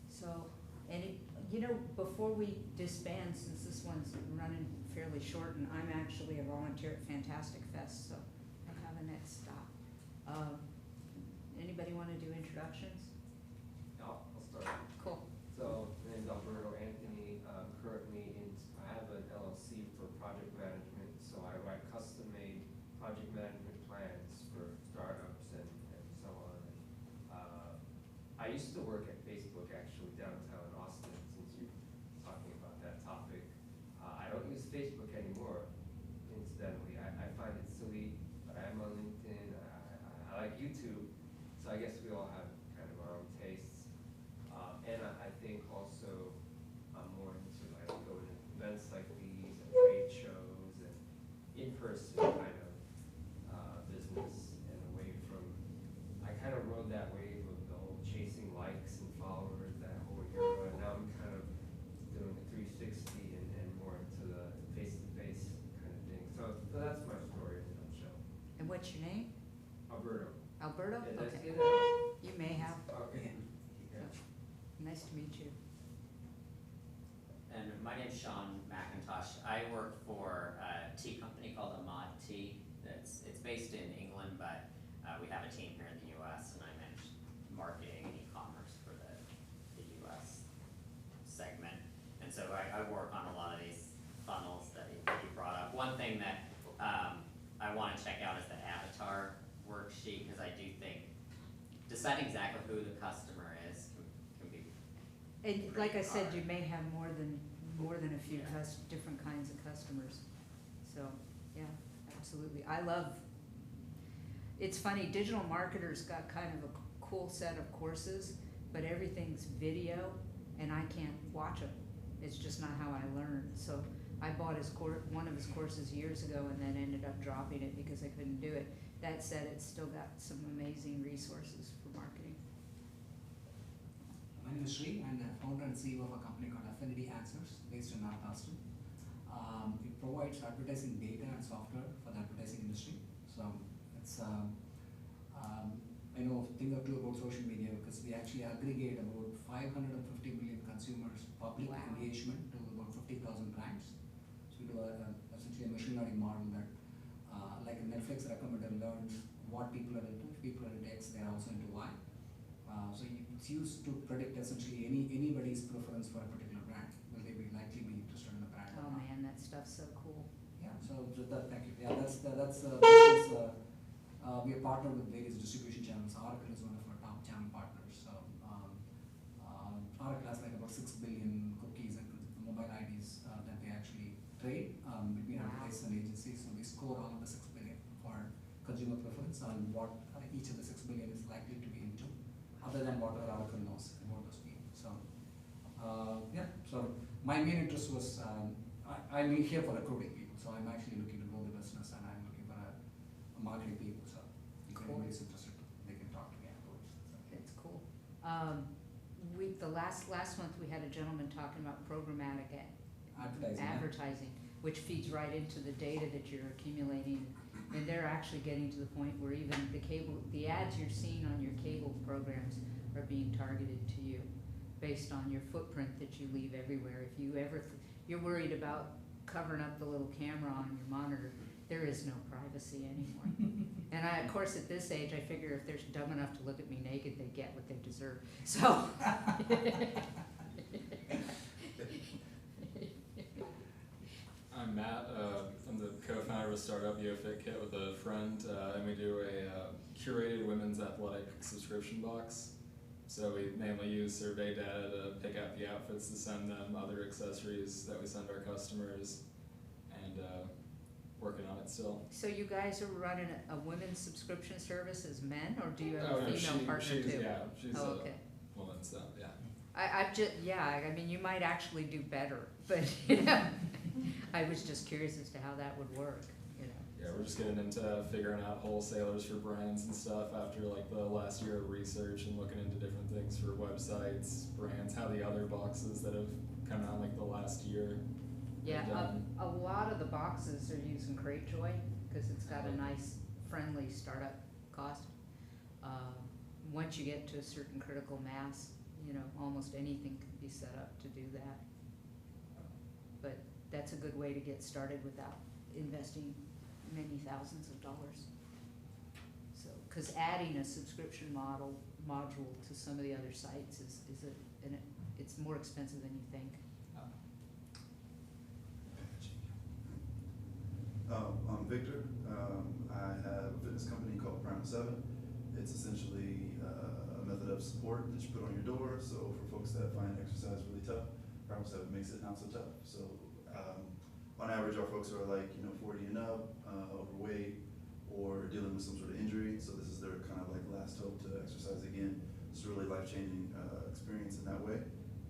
So, before we disband, since this one's running fairly short, and I'm actually a volunteer at Fantastic Fest, so I have a next stop. Anybody wanna do introductions? I'll start. Cool. So, my name's Alberto Anthony, I have an LLC for project management, so I write custom-made project management plans for startups and so on. I used to work at Facebook actually downtown Austin, since you're talking about that topic. I don't use Facebook anymore, incidentally, I find it silly, but I am on LinkedIn, I like YouTube, so I guess we all have kind of our own tastes. And I think also my name's Sean McIntosh. I work for a tea company called Ahmad Tea. It's based in England, but we have a team here in the U.S. and I manage marketing and e-commerce for the U.S. segment. And so I work on a lot of these funnels that you brought up. One thing that I want to check out is the avatar worksheet, because I do think deciding exactly who the customer is can be. And like I said, hard. you may have more than a few Yeah. different kinds of customers. So, yeah, absolutely. It's funny, digital marketers got kind of a cool set of courses, but everything's video and I can't watch them. It's just not how I learn. So I bought one of his courses years ago and then ended up dropping it because I couldn't do it. That said, it's still got some amazing resources for marketing. My name is Sri, and I'm founder and CEO of a company called Affinity Answers, based in North Austin. It provides advertising data and software for the advertising industry. So it's, I know a thing or two about social media because we actually aggregate about 550 million consumers' public Wow. engagement to about 50,000 brands. So we do essentially a machine learning model that, like a Netflix recommender, learns what people are into. If people are into X, they are also into Y. So it's used to predict essentially anybody's preference for a particular brand. Will they be likely be interested in the brand or Oh not? man, that stuff's so cool. Yeah. So thank you. Yeah, that's business. We are partnered with various distribution channels. Oracle is one of our top channel partners. So Oracle has like about 6 billion cookies and mobile IDs that they actually trade between Wow. advertisers and agencies. So we score all of the 6 billion for consumer preference on what each of the 6 billion is likely to be into, other than whatever Oracle knows about those people. So yeah. So my main interest was I'm here for recruiting people. So I'm actually looking to grow the business and I'm looking for a marketing people. So if Cool. anybody's interested, they can talk to me afterwards. So. It's cool. The last month, we had a gentleman talking about programmatic advertising, which feeds right into the data that you're accumulating. And they're actually getting to the point where even the ads you're seeing on your cable programs are being targeted to you based on your footprint that you leave everywhere. If you're worried about covering up the little camera on your monitor, there is no privacy anymore. And of course, at this age, I figure if they're dumb enough to look at me naked, they get what they deserve. So. I'm Matt. I'm the co-founder of a startup, YoFitKit, with a friend, and we do a curated women's athletic subscription box. So we mainly use survey data to pick out the outfits to send them, other accessories that we send our customers, and working on it still. So you guys are running a women's subscription service as men, or do you have Oh, a no, female partner she's, too? yeah, she's Oh, a okay. woman, so yeah. I mean, you might actually do better, but, you know, I was just curious as to how that would work, you know. Yeah, we're just getting into figuring out wholesalers for brands and stuff after like the last year of research and looking into different things for websites, brands, how the other boxes that have come out like the last year. Yeah, have done. a lot of the boxes are using Cratejoy, because it's got a nice, friendly startup cost. Once you get to a certain critical mass, you know, almost anything can be set up to do that. But that's a good way to get started without investing many thousands of dollars. So, because adding a subscription module to some of the other sites it's more expensive than you think. I'm Victor. I have a fitness company called Prime 7. It's essentially a method of support that you put on your door. So for folks that find exercise really tough, Prime 7 makes it not so tough. So on average, our folks are like 40 and up, overweight, or dealing with some sort of injury. So this is their kind of like last hope to exercise again. It's a really life-changing experience in that way.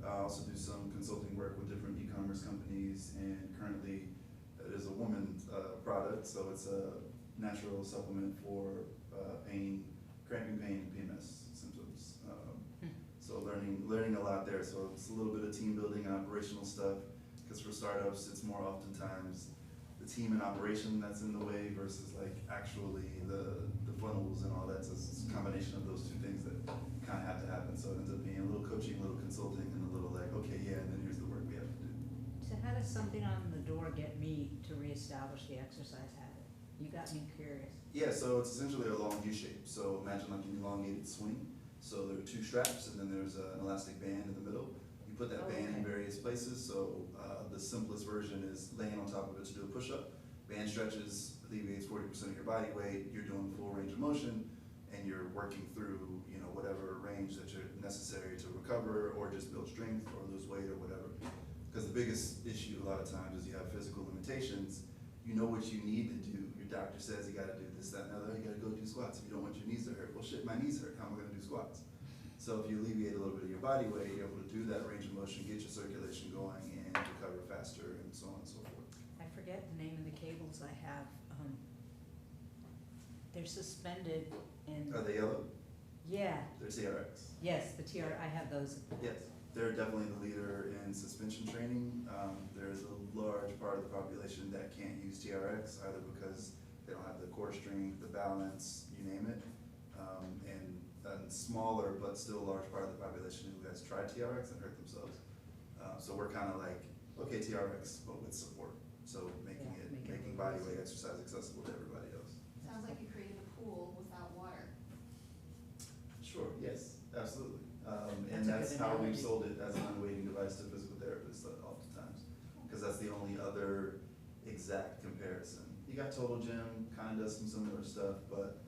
I also do some consulting work with different e-commerce companies, and currently it is a woman's product, so it's a natural supplement for cramping pain, and PMS symptoms. So learning a lot there. So it's a little bit of team building and operational stuff, because for startups, it's more oftentimes the team and operation that's in the way versus like actually the funnels and all that. So it's a combination of those two things that kind of have to happen. So it ends up being a little coaching, a little consulting, and a little like, okay, yeah, and then here's the work we have to do. So does something on the door get me to reestablish the exercise habit? You got me curious. Yeah, so it's essentially a long U shape. So imagine like an elongated swing. So there are two straps, and then there's an elastic band in the middle. You put that band in various places. So the simplest version is laying on top of it to do a push-up. Band stretches, alleviates 40% of your body weight. You're doing full range of motion, and you're working through, you know, whatever range that you're necessary to recover or just build strength or lose weight or whatever. Because the biggest issue a lot of times is you have physical limitations. You know what you need to do. Your doctor says you gotta do this, that, and other. You gotta go do squats if you don't want your knees to hurt. Well, shit, my knees hurt. How am I gonna do squats? So if you alleviate a little bit of your body weight, you're able to do that range of motion, get your circulation going, and recover faster, and so on and so forth. I forget the name of the cables I have. They're suspended in, Are they yellow? yeah, They're TRX. yes, the TR, I have those. Yes, they're definitely the leader in suspension training. There's a large part of the population that can't use TRX either because they don't have the core strength, the balance, you name it. And a smaller but still large part of the population who has tried TRX and hurt themselves. So we're kind of like, okay, TRX, but with support. So making body weight exercise accessible to everybody else. Sounds like you created a pool without water. Sure, yes, absolutely. That's And a that's good how we've analogy. sold it as an unweighting device to physical therapists oftentimes. Because that's the only other exact comparison. You got Total Gym, kind of does some similar stuff, but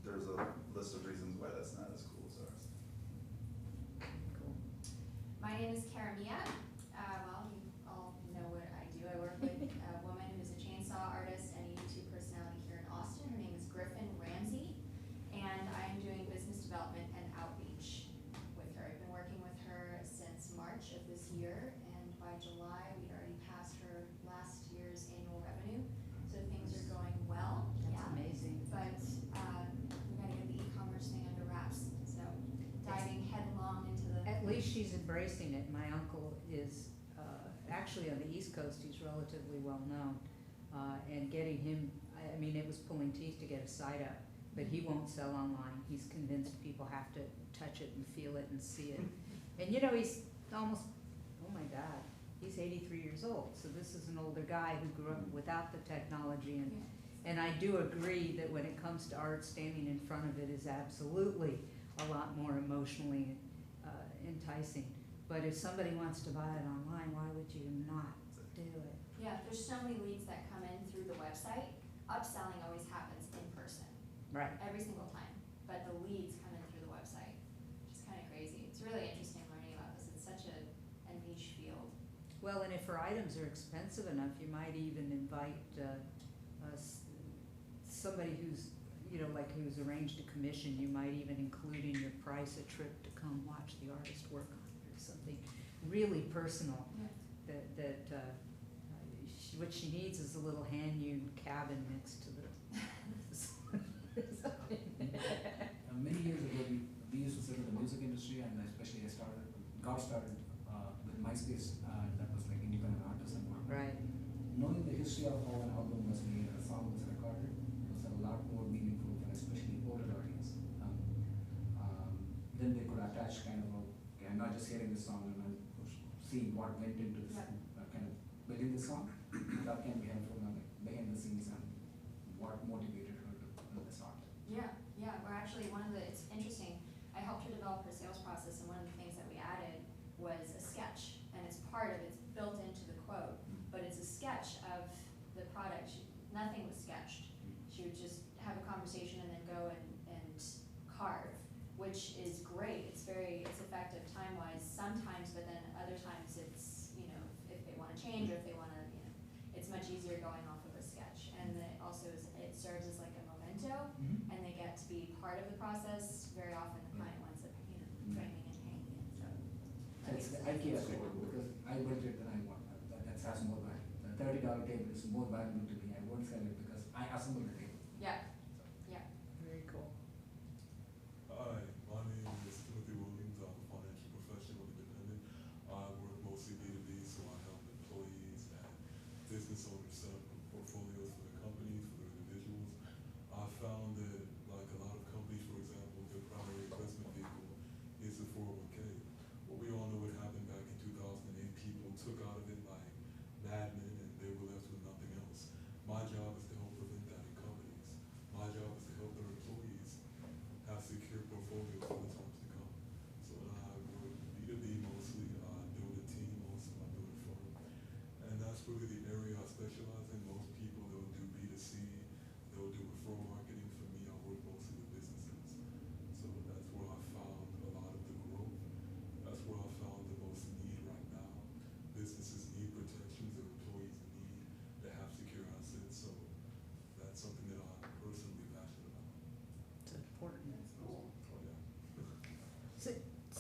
there's a list of reasons why that's not as cool as ours. Cool. My name is Karamia. Well, you all know what I do. I work with a woman who's a chainsaw artist and a YouTube personality here in Austin. Her name is Griffin Ramsey, and I am doing business development and outreach with her. I've been working with her since March of this year, and by July, we'd already passed her last year's annual revenue, so things are going well. That's Yeah. amazing. But we gotta get the e-commerce thing under wraps, so diving headlong into the. At least she's embracing it. My uncle is, actually on the East Coast, he's relatively well known. And getting him, I mean, it was pulling teeth to get a site up, but he won't sell online. He's convinced people have to touch it and feel it and see it. And you know, he's almost, oh my God, he's 83 years old. So this is an older guy who grew up without the technology. And I do agree that when it comes to art, standing in front of it is absolutely a lot more emotionally enticing. But if somebody wants to buy it online, why would you not do it? Yeah, there's so many leads that come in through the website. Upselling always happens in person, Right. every single time. But the leads come in through the website, which is kind of crazy. It's really interesting learning about this. It's such a niche field. Well, and if her items are expensive enough, you might even invite somebody who's, you know, like who's arranged a commission. You might even include in your price a trip to come watch the artist work on it or something really personal. Yeah. What she needs is a little hand-hewn cabin next to the. Many years ago, we used to sit in the music industry, and especially got started with MySpace, that was like independent artists and whatnot. Right. Knowing the history of how an album was made and a song was recorded was a lot more meaningful for especially older audience. Then they could attach kind of okay, I'm not just hearing this song, I'm seeing what went into this, kind of building the song. That can be helpful on behind the scenes and what motivated her to build this art. Yeah, we're actually, it's interesting, I helped her develop her sales process, and one of the things that we added was a sketch, and it's built into the quote, but it's a sketch of the product. Nothing was sketched. She would just have a conversation and then go and carve, which is great. It's effective time-wise sometimes, but then other times it's, you know, if they wanna change or if they wanna, you know, it's much easier going off of a sketch. And then it serves as like a memento, and they get to be part of the process. Very often the client wants it, you know, framing and hanging it, so. It's the IKEA table, because I built it and I want, that has more value. The $30 table is more valuable to me. I won't sell it because I assembled the table. Yeah, Very cool. Hi, my name is Timothy Williams. I'm a financial professional independent. I work mostly B2B, so I help employees and business owners set up portfolios for their companies, for their individuals. I found that, like a lot of companies, for example, their primary investment vehicle is the 401k. Well, we all know what happened back in 2008. People took out of it like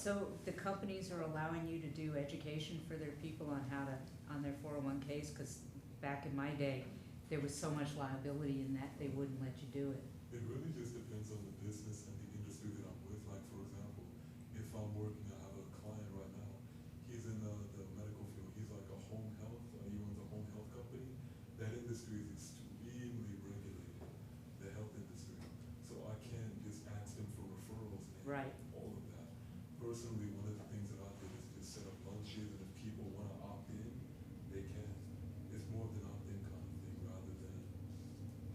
So the companies are allowing you to do education for their people on how to, on their 401Ks, because back in my day, there was so much liability in that, they wouldn't let you do it. It really just depends on the business and the industry that I'm with. Like, for example, if I'm working, I have a client right now, he's in the medical field, he's like a home health, he owns a home health company. That industry is extremely regulated, the health industry. So I can't just ask them for referrals and Right. all of that. Personally, one of the things that I did is just set up lunches, and if people wanna opt in, they can. It's more of an opt-in kind of thing rather than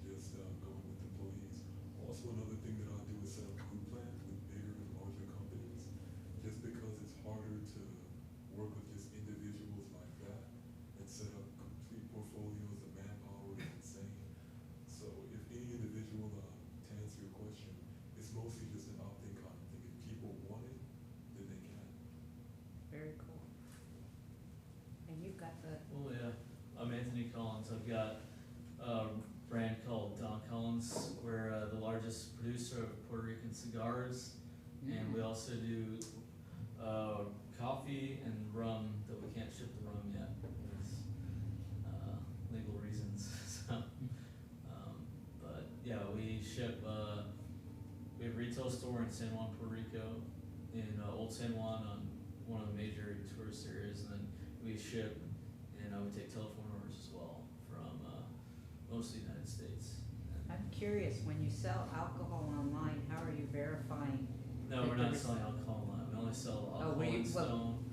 just going with employees. Also, another thing that I do is set up group plans with bigger and larger companies, just because it's harder to work with just individuals like that and set up complete portfolios. The manpower is insane. So if any individual, to answer your question, it's mostly just an opt-in kind of thing. If people want it, then they can. Very cool. And you've got the, Well, yeah, I'm Anthony Collins. I've got a brand called Don Collins. We're the largest producer of Puerto Rican cigars, and we also do coffee and rum, that we can't ship the rum yet because legal reasons. So, but yeah, we ship. We have a retail store in San Juan, Puerto Rico, in Old San Juan, on one of the major tourist areas, and then we ship, and we take telephone orders as well from most of the United States. I'm curious, when you sell alcohol online, how are you verifying? No, that we're there not is- selling alcohol online. We only sell Oh, alcohol were you- in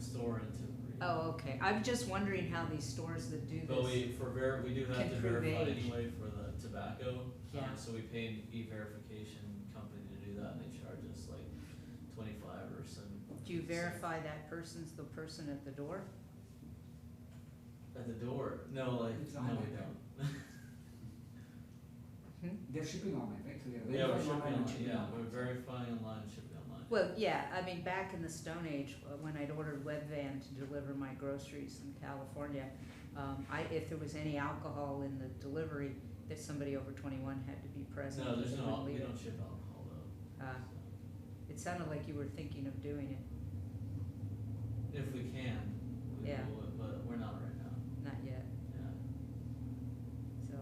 store and to retail. Oh, okay. I'm just wondering how these stores that do this. But we do have can to prove verify age. anyway for the tobacco. Yeah. So we pay an e-verification company to do that, and they charge us like 25 or some. Do you verify that person's the person at the door? At the door? No, like, It's no, online, we right? don't. They're shipping online, right? So they're Yeah, we're verifying shipping online and online, shipping yeah, online. we're verifying online and shipping online. Well, yeah, I mean, back in the Stone Age, when I'd ordered Webvan to deliver my groceries in California, if there was any alcohol in the delivery, that somebody over 21 had to be present. No, there's They no, wouldn't we leave it. don't ship alcohol though. Uh, It sounded like you were thinking of doing it, If we can, we Yeah. will, but we're not right now, not yet, yeah. so.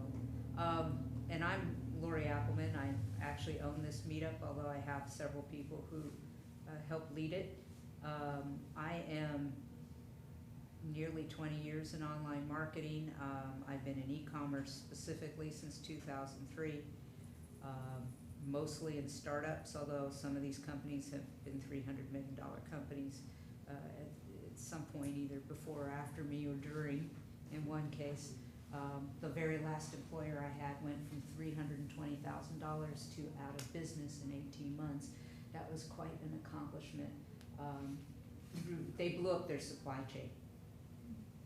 And I'm Lori Appleman. I actually own this meetup, although I have several people who help lead it. I am nearly 20 years in online marketing. I've been in e-commerce specifically since 2003, mostly in startups, although some of these companies have been $300 million companies at some point, either before or after me or during. In one case, the very last employer I had went from $320,000 to out of business in 18 months. That was quite an accomplishment. They blew up their supply chain.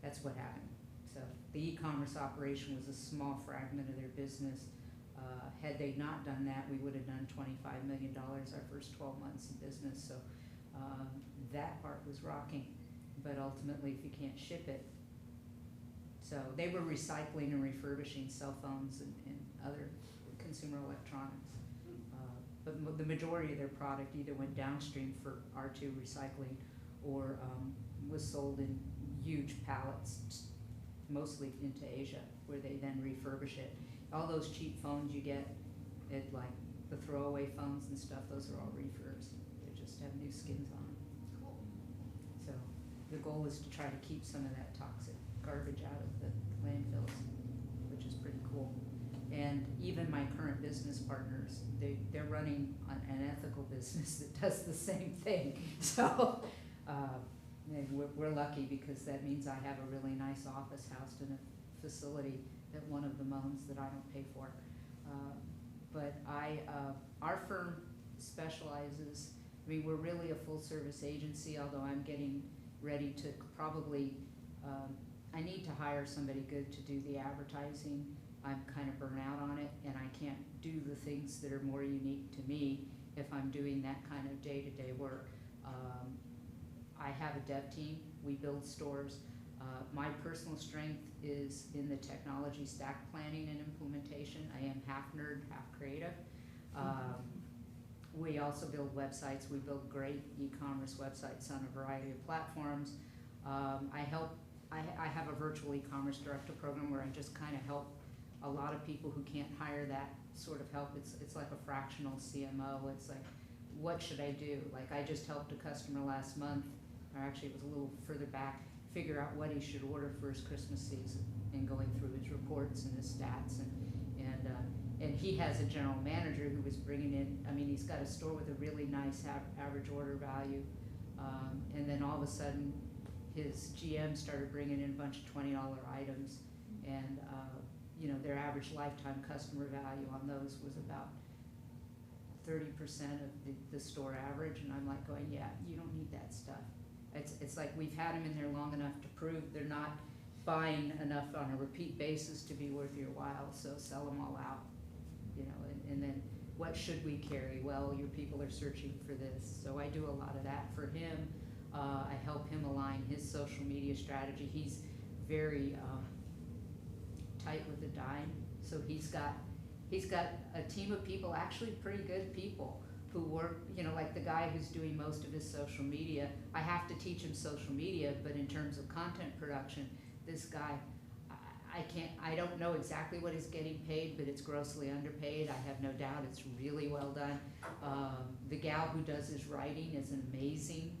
That's what happened. So the e-commerce operation was a small fragment of their business. Had they not done that, we would have done $25 million our first 12 months in business. So that part was rocking. But ultimately, if you can't ship it, so they were recycling and refurbishing cell phones and other consumer electronics. But the majority of their product either went downstream for R2 recycling or was sold in huge pallets, mostly into Asia, where they then refurbish it. All those cheap phones you get, like the throwaway phones and stuff, those are all refurbs. They just have new skins on them. Cool. So the goal is to try to keep some of that toxic garbage out of the landfills, which is pretty cool. And even my current business partners, they're running an ethical business that does the same thing. So and we're lucky because that means I have a really nice office housed in a facility that one of them owns that I don't pay for. But our firm specializes, I mean, we're really a full service agency, although I'm getting ready to probably, I need to hire somebody good to do the advertising. I'm kind of burnt out on it, and I can't do the things that are more unique to me if I'm doing that kind of day-to-day work. I have a dev team. We build stores. My personal strength is in the technology stack planning and implementation. I am half nerd, half creative. we also build websites. We build great e-commerce websites on a variety of platforms. I have a virtual e-commerce director program where I just kind of help a lot of people who can't hire that sort of help. It's like a fractional CMO. It's like, what should I do? Like, I just helped a customer last month, or actually it was a little further back, figure out what he should order for his Christmas season, and going through his reports and his stats, and he has a general manager who was bringing in, I mean, he's got a store with a really nice average order value, and then all of a sudden his GM started bringing in a bunch of $20 items, and you know, their average lifetime customer value on those was about 30% of the store average, and I'm like going, yeah, you don't need that stuff. It's like we've had them in there long enough to prove they're not buying enough on a repeat basis to be worth your while, so sell them all out, you know, and then what should we carry? Well, your people are searching for this, so I do a lot of that for him. I help him align his social media strategy. He's very tight with a dime, so he's got a team of people, actually pretty good people, who work, you know, like the guy who's doing most of his social media. I have to teach him social media, but in terms of content production, this guy, I don't know exactly what he's getting paid, but it's grossly underpaid. I have no doubt it's really well done. The gal who does his writing is amazing,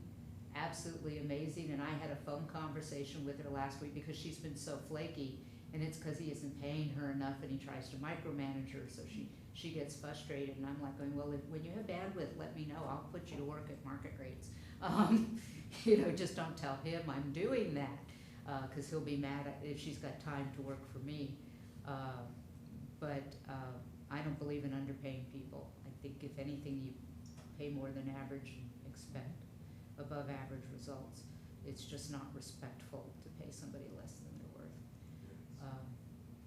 absolutely amazing, and I had a phone conversation with her last week because she's been so flaky, and it's because he isn't paying her enough, and he tries to micromanage her, so she gets frustrated, and I'm like going, well, when you have bandwidth, let me know. I'll put you to work at market rates. You know, just don't tell him I'm doing that, because he'll be mad if she's got time to work for me. But I don't believe in underpaying people. I think if anything, you pay more than average and expect above average results. It's just not respectful to pay somebody less than they're worth.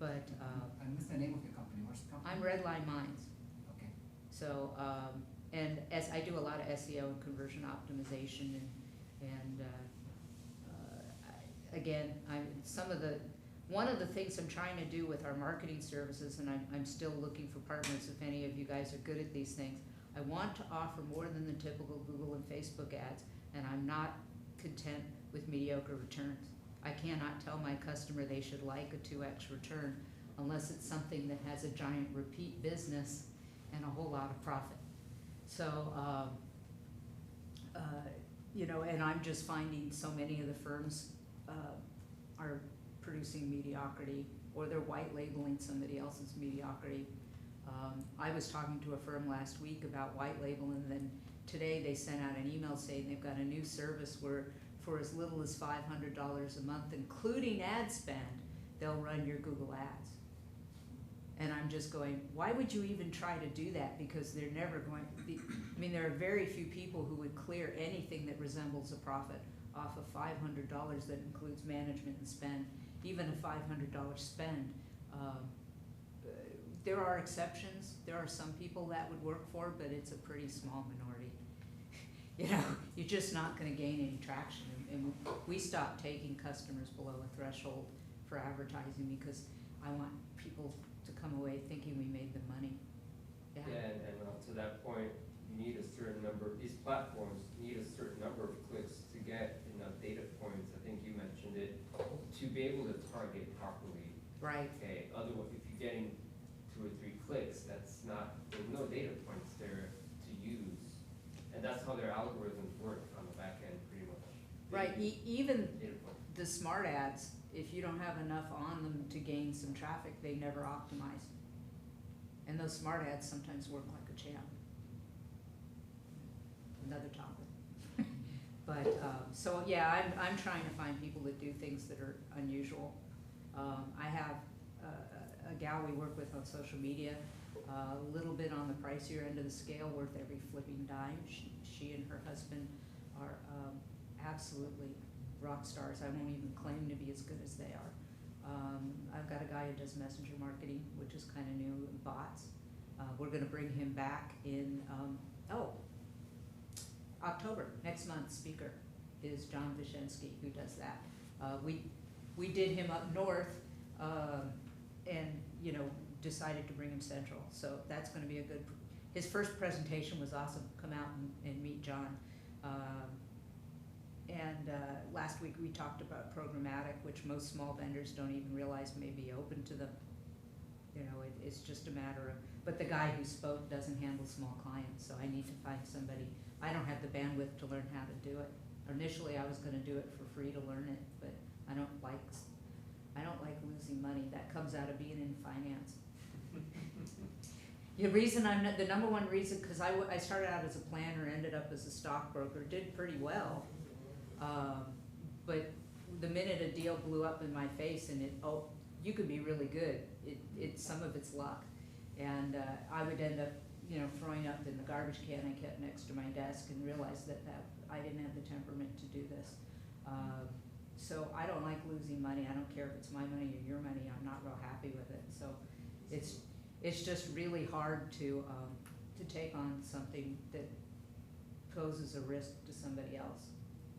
I missed the name of your company. What's the company? I'm Redline Minds. Okay. So, and as I do a lot of SEO and conversion optimization, and again, one of the things I'm trying to do with our marketing services, and I'm still looking for partners if any of you guys are good at these things, I want to offer more than the typical Google and Facebook ads, and I'm not content with mediocre returns. I cannot tell my customer they should like a 2x return unless it's something that has a giant repeat business and a whole lot of profit. So, you know, and I'm just finding so many of the firms are producing mediocrity, or they're white labeling somebody else's mediocrity. I was talking to a firm last week about white label, and then today they sent out an email saying they've got a new service where for as little as $500 a month, including ad spend, they'll run your Google ads. And I'm just going, why would you even try to do that? Because they're never going to be, I mean, there are very few people who would clear anything that resembles a profit off of $500 that includes management and spend. Even a $500 spend, there are exceptions. There are some people that would work for, but it's a pretty small minority. You know, you're just not going to gain any traction. And we stopped taking customers below a threshold for advertising because I want people to come away thinking we made them money. Yeah, and to that point, you need a certain number, these platforms need a certain number of clicks to get enough data points, I think you mentioned it, to be able to target properly. Right. Okay, otherwise, if you're getting 2 or 3 clicks, that's not, there's no data points there to use. And that's how their algorithms work on the back end, pretty much. Right, even Data points. the smart ads, if you don't have enough on them to gain some traffic, they never optimize. And those smart ads sometimes work like a champ. Another topic. But, so yeah, I'm trying to find people that do things that are unusual. I have a gal we work with on social media, a little bit on the pricier end of the scale, worth every flipping dime. She and her husband are absolutely rock stars. I won't even claim to be as good as they are. I've got a guy who does messenger marketing, which is kind of new, bots. We're going to bring him back in, October, next month. Speaker is John Vyshensky, who does that. We did him up north, and you know, decided to bring him central. So that's going to be a good. his first presentation was awesome. Come out and meet John. Last week we talked about programmatic, which most small vendors don't even realize may be open to them. You know, it's just a matter of, but the guy who spoke doesn't handle small clients, so I need to find somebody. I don't have the bandwidth to learn how to do it. Initially, I was gonna do it for free to learn it, but I don't like losing money. That comes out of being in finance. The reason the number one reason, because I started out as a planner, ended up as a stockbroker, did pretty well. But the minute a deal blew up in my face and you can be really good. Some of it's luck. And I would end up, you know, throwing up in the garbage can I kept next to my desk and realized that I didn't have the temperament to do this. So I don't like losing money. I don't care if it's my money or your money. I'm not real happy with it. So it's just really hard to take on something that poses a risk to somebody else.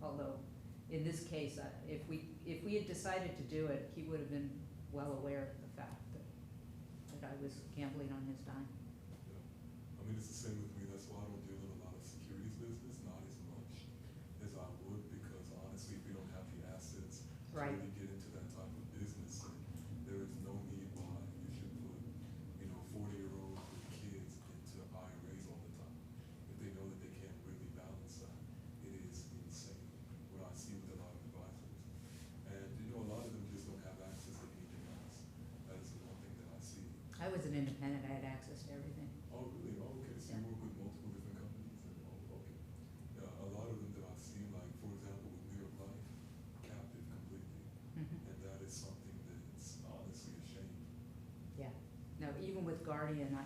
Although, in this case, if we had decided to do it, he would have been well aware of the fact that I was gambling on his dime. Yeah. I mean, it's the same with me. That's why I don't deal in a lot of securities business, not as much as I would, because honestly, if we don't have the assets Right. to really get into that type of business, and there is no need why you should put, you know, 40-year-olds with kids into IRAs all the time. If they know that they can't really balance that, it is insane what I see with a lot of advisors. And, you know, a lot of them just don't have access to anything else. That is the one thing that I see. I was an independent. I had access to everything. Oh, really? Oh, okay. So Yeah. you work with multiple different companies? Okay. Yeah, a lot of them that I've seen, like, for example, with New York Life, captive completely. Mhm. And that is something that's honestly a shame. Yeah. No, even with Guardian,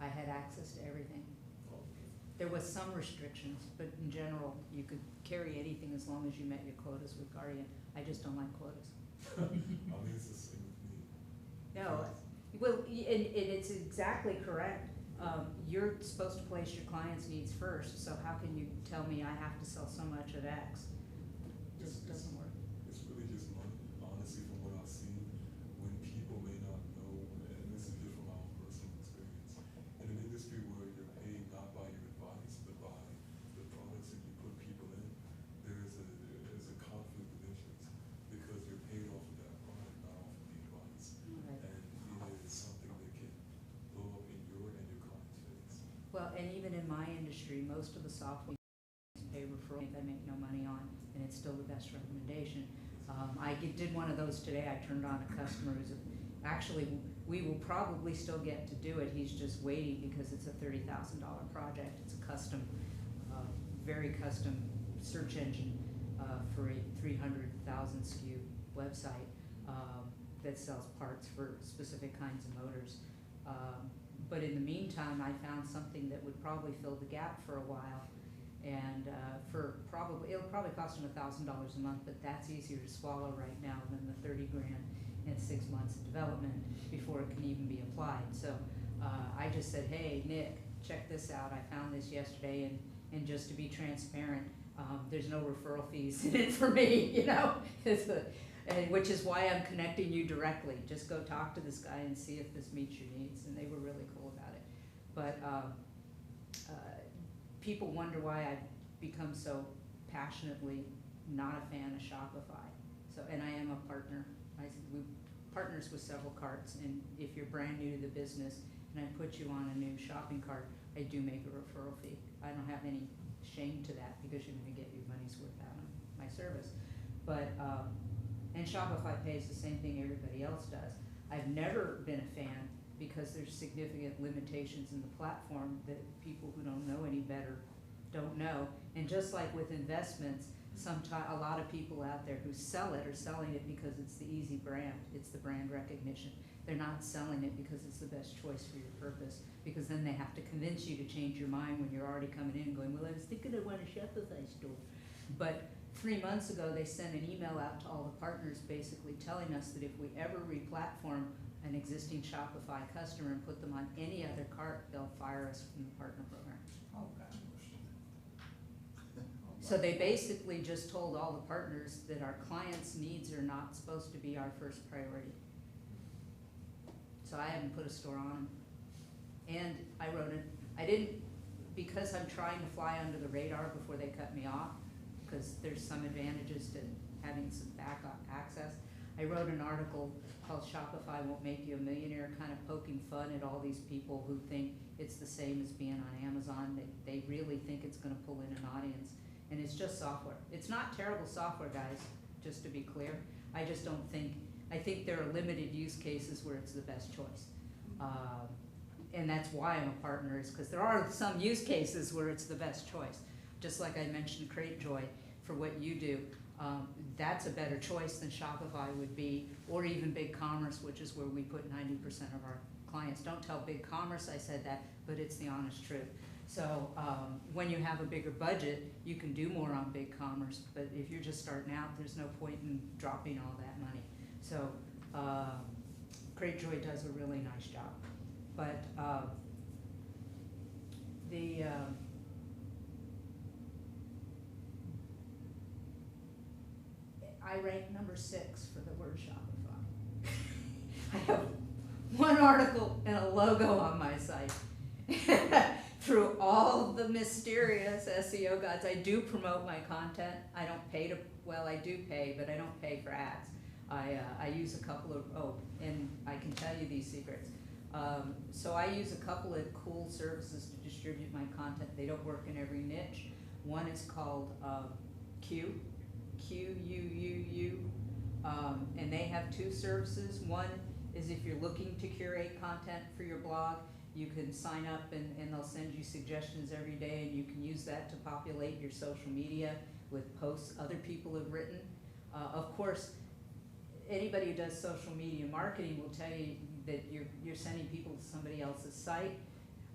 I had access to everything. Okay. There was some restrictions, but in general, you could carry anything as long as you met your quotas with Guardian. I just don't like quotas. I mean, it's the same with me. No, well, and it's exactly correct. You're supposed to place your client's needs first, so how can you tell me I have to sell so much of X? Just doesn't work. It's really just money, honestly, from what I've seen, when people may not know, and this is just from my own personal experience, in an industry where you're paid not by your advice, but by the products that you put people in, there's a conflict of interest, because you're paid off of that product, not off of the advice. Right. And it is something that can blow up in your and your client's face. Well, and even in my industry, most of the software pay referral I make no money on, and it's still the best recommendation. I did one of those today. I turned on a customer who's actually, we will probably still get to do it. He's just waiting because it's a $30,000 project. It's a custom, very custom search engine for a 300,000 SKU website that sells parts for specific kinds of motors. But in the meantime, I found something that would probably fill the gap for a while. And it'll probably cost him $1,000 a month, but that's easier to swallow right now than the 30 grand and 6 months of development before it can even be applied. So I just said, hey, Nick, check this out. I found this yesterday, and just to be transparent, there's no referral fees in it for me, you know, which is why I'm connecting you directly. Just go talk to this guy and see if this meets your needs. And they were really cool about it. But people wonder why I've become so passionately not a fan of Shopify. So, and I am a partner. We partners with several carts, and if you're brand new to the business and I put you on a new shopping cart, I do make a referral fee. I don't have any shame to that because you're going to get your money's worth out of my service. But and Shopify pays the same thing everybody else does. I've never been a fan because there's significant limitations in the platform that people who don't know any better don't know. And just like with investments, a lot of people out there who sell it are selling it because it's the easy brand. It's the brand recognition. They're not selling it because it's the best choice for your purpose, because then they have to convince you to change your mind when you're already coming in and going, well, I was thinking I want a Shopify store. But 3 months ago, they sent an email out to all the partners basically telling us that if we ever re-platform an existing Shopify customer and put them on any other cart, they'll fire us from the partner program. Oh, God. So they basically just told all the partners that our clients' needs are not supposed to be our first priority. So I haven't put a store on them. And I I didn't, because I'm trying to fly under the radar before they cut me off, because there's some advantages to having some backup access. I wrote an article called Shopify Won't Make You a Millionaire, kind of poking fun at all these people who think it's the same as being on Amazon. They really think it's gonna pull in an audience, and it's just software. It's not terrible software, guys, just to be clear. I just don't think, I think there are limited use cases where it's the best choice. And that's why I'm a partner, is because there are some use cases where it's the best choice. Just like I mentioned CrateJoy for what you do, that's a better choice than Shopify would be, or even BigCommerce, which is where we put 90% of our clients. Don't tell BigCommerce I said that, but it's the honest truth. So when you have a bigger budget, you can do more on BigCommerce, but if you're just starting out, there's no point in dropping all that money. So CrateJoy does a really nice job. But I rank number 6 for the word Shopify. I have one article and a logo on my site. Through all the mysterious SEO gods, I do promote my content. I don't pay to, well, I do pay, but I don't pay for ads. I use a couple of, and I can tell you these secrets. So I use a couple of cool services to distribute my content. They don't work in every niche. One is called Q, Q-U-U-U, and they have 2 services. One is if you're looking to curate content for your blog, you can sign up and they'll send you suggestions every day, and you can use that to populate your social media with posts other people have written. Of course, anybody who does social media marketing will tell you that you're sending people to somebody else's site.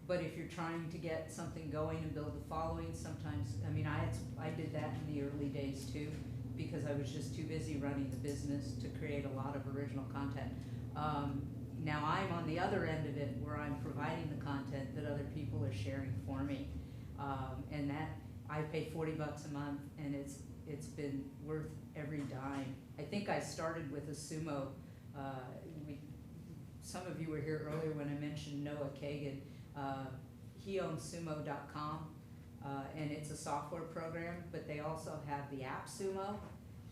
But if you're trying to get something going and build a following, sometimes, I mean, I did that in the early days too, because I was just too busy running the business to create a lot of original content. Now I'm on the other end of it, where I'm providing the content that other people are sharing for me. And that, I pay $40 a month, and it's been worth every dime. I think I started with a Sumo. Some of you were here earlier when I mentioned Noah Kagan. He owns sumo.com, and it's a software program, but they also have the app Sumo,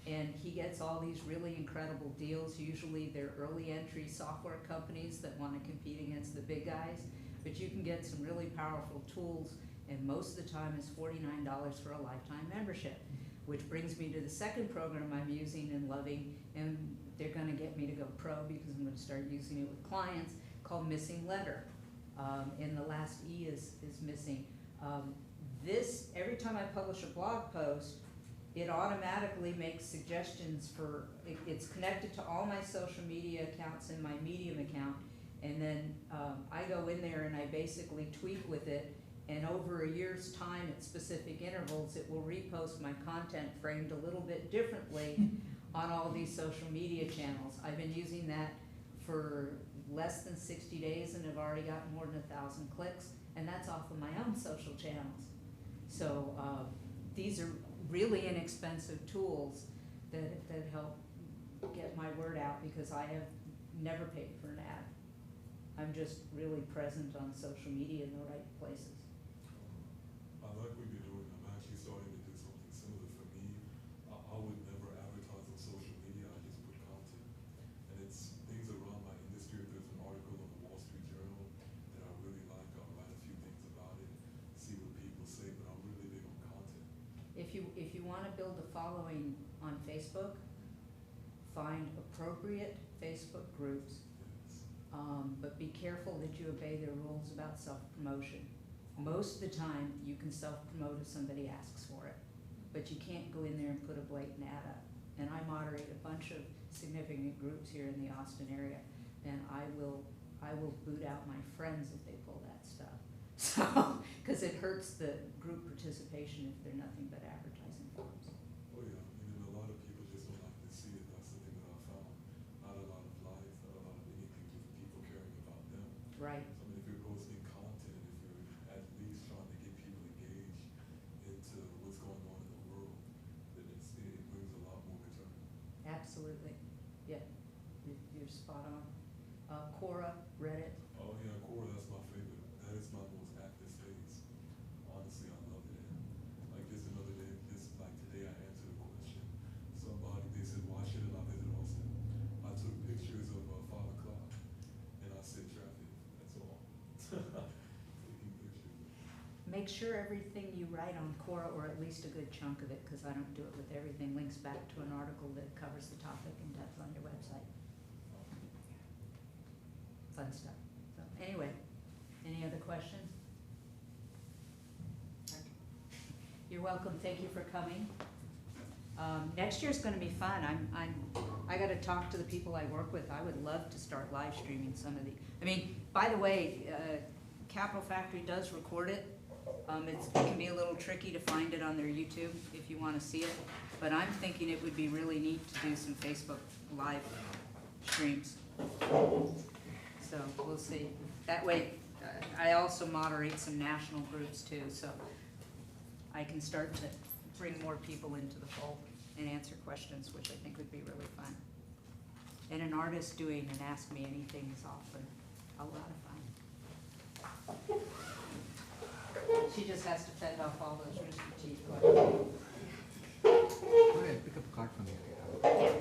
and he gets all these really incredible deals. Usually they're early entry software companies that want to compete against the big guys, but you can get some really powerful tools, and most of the time it's $49 for a lifetime membership. Which brings me to the second program I'm using and loving, and they're gonna get me to go pro because I'm gonna start using it with clients, called Missing Letter. And the last E is missing. This, every time I publish a blog post, it automatically makes suggestions for, it's connected to all my social media accounts and my Medium account, and then I go in there and I basically tweak with it, and over a year's time at specific intervals, it will repost my content framed a little bit differently on all these social media channels. I've been using that for less than 60 days and have already gotten more than 1,000 clicks, and that's off of my own social channels. So these are really inexpensive tools that help get my word out, because I have never paid for an ad. I'm just really present on social media in the right places. I like what you're doing. I'm actually starting to do something similar. For me, I would never advertise on social media. I just put content, and it's things around my industry. If there's an article on the Wall Street Journal that I really like, I'll write a few things about it, see what people say. But I'm really big on content. If you want to build a following on Facebook, find appropriate Facebook groups, Yes. but be careful that you obey their rules about self-promotion. Most of the time, you can self-promote if somebody asks for it, but you can't go in there and put a blatant ad up. And I moderate a bunch of significant groups here in the Austin area, and I will boot out my friends if they pull that stuff. So, because it hurts the group participation if they're nothing but advertising forums. Oh yeah, and a lot of people just don't like to see it. That's the thing that I found. Not a lot of likes, not a lot of anything, just people caring about them. Right. So I mean, if you're posting content, if you're at least trying to get people engaged into what's going on in the world, then it brings a lot more return. Absolutely. Yeah, you're spot on. Quora, Reddit. Oh yeah, Quora, that's my favorite. That is my most active space. make sure everything you write on Quora, or at least a good chunk of it, because I don't do it with everything, links back to an article that covers the topic in depth on your website. Fun stuff. So anyway, any other questions? You're welcome. Thank you for coming. Next year's gonna be fun. I gotta talk to the people I work with. I would love to start live streaming some of the, I mean, by the way, Capital Factory does record it. It can be a little tricky to find it on their YouTube if you wanna see it. But I'm thinking it would be really neat to do some Facebook live streams. So we'll see. That way, I also moderate some national groups too, so I can start to bring more people into the fold and answer questions, which I think would be really fun. And an artist doing an Ask Me Anything is often a lot of fun. She just has to fend off all those rooster teeth. Go ahead, pick up a card from here. Yeah.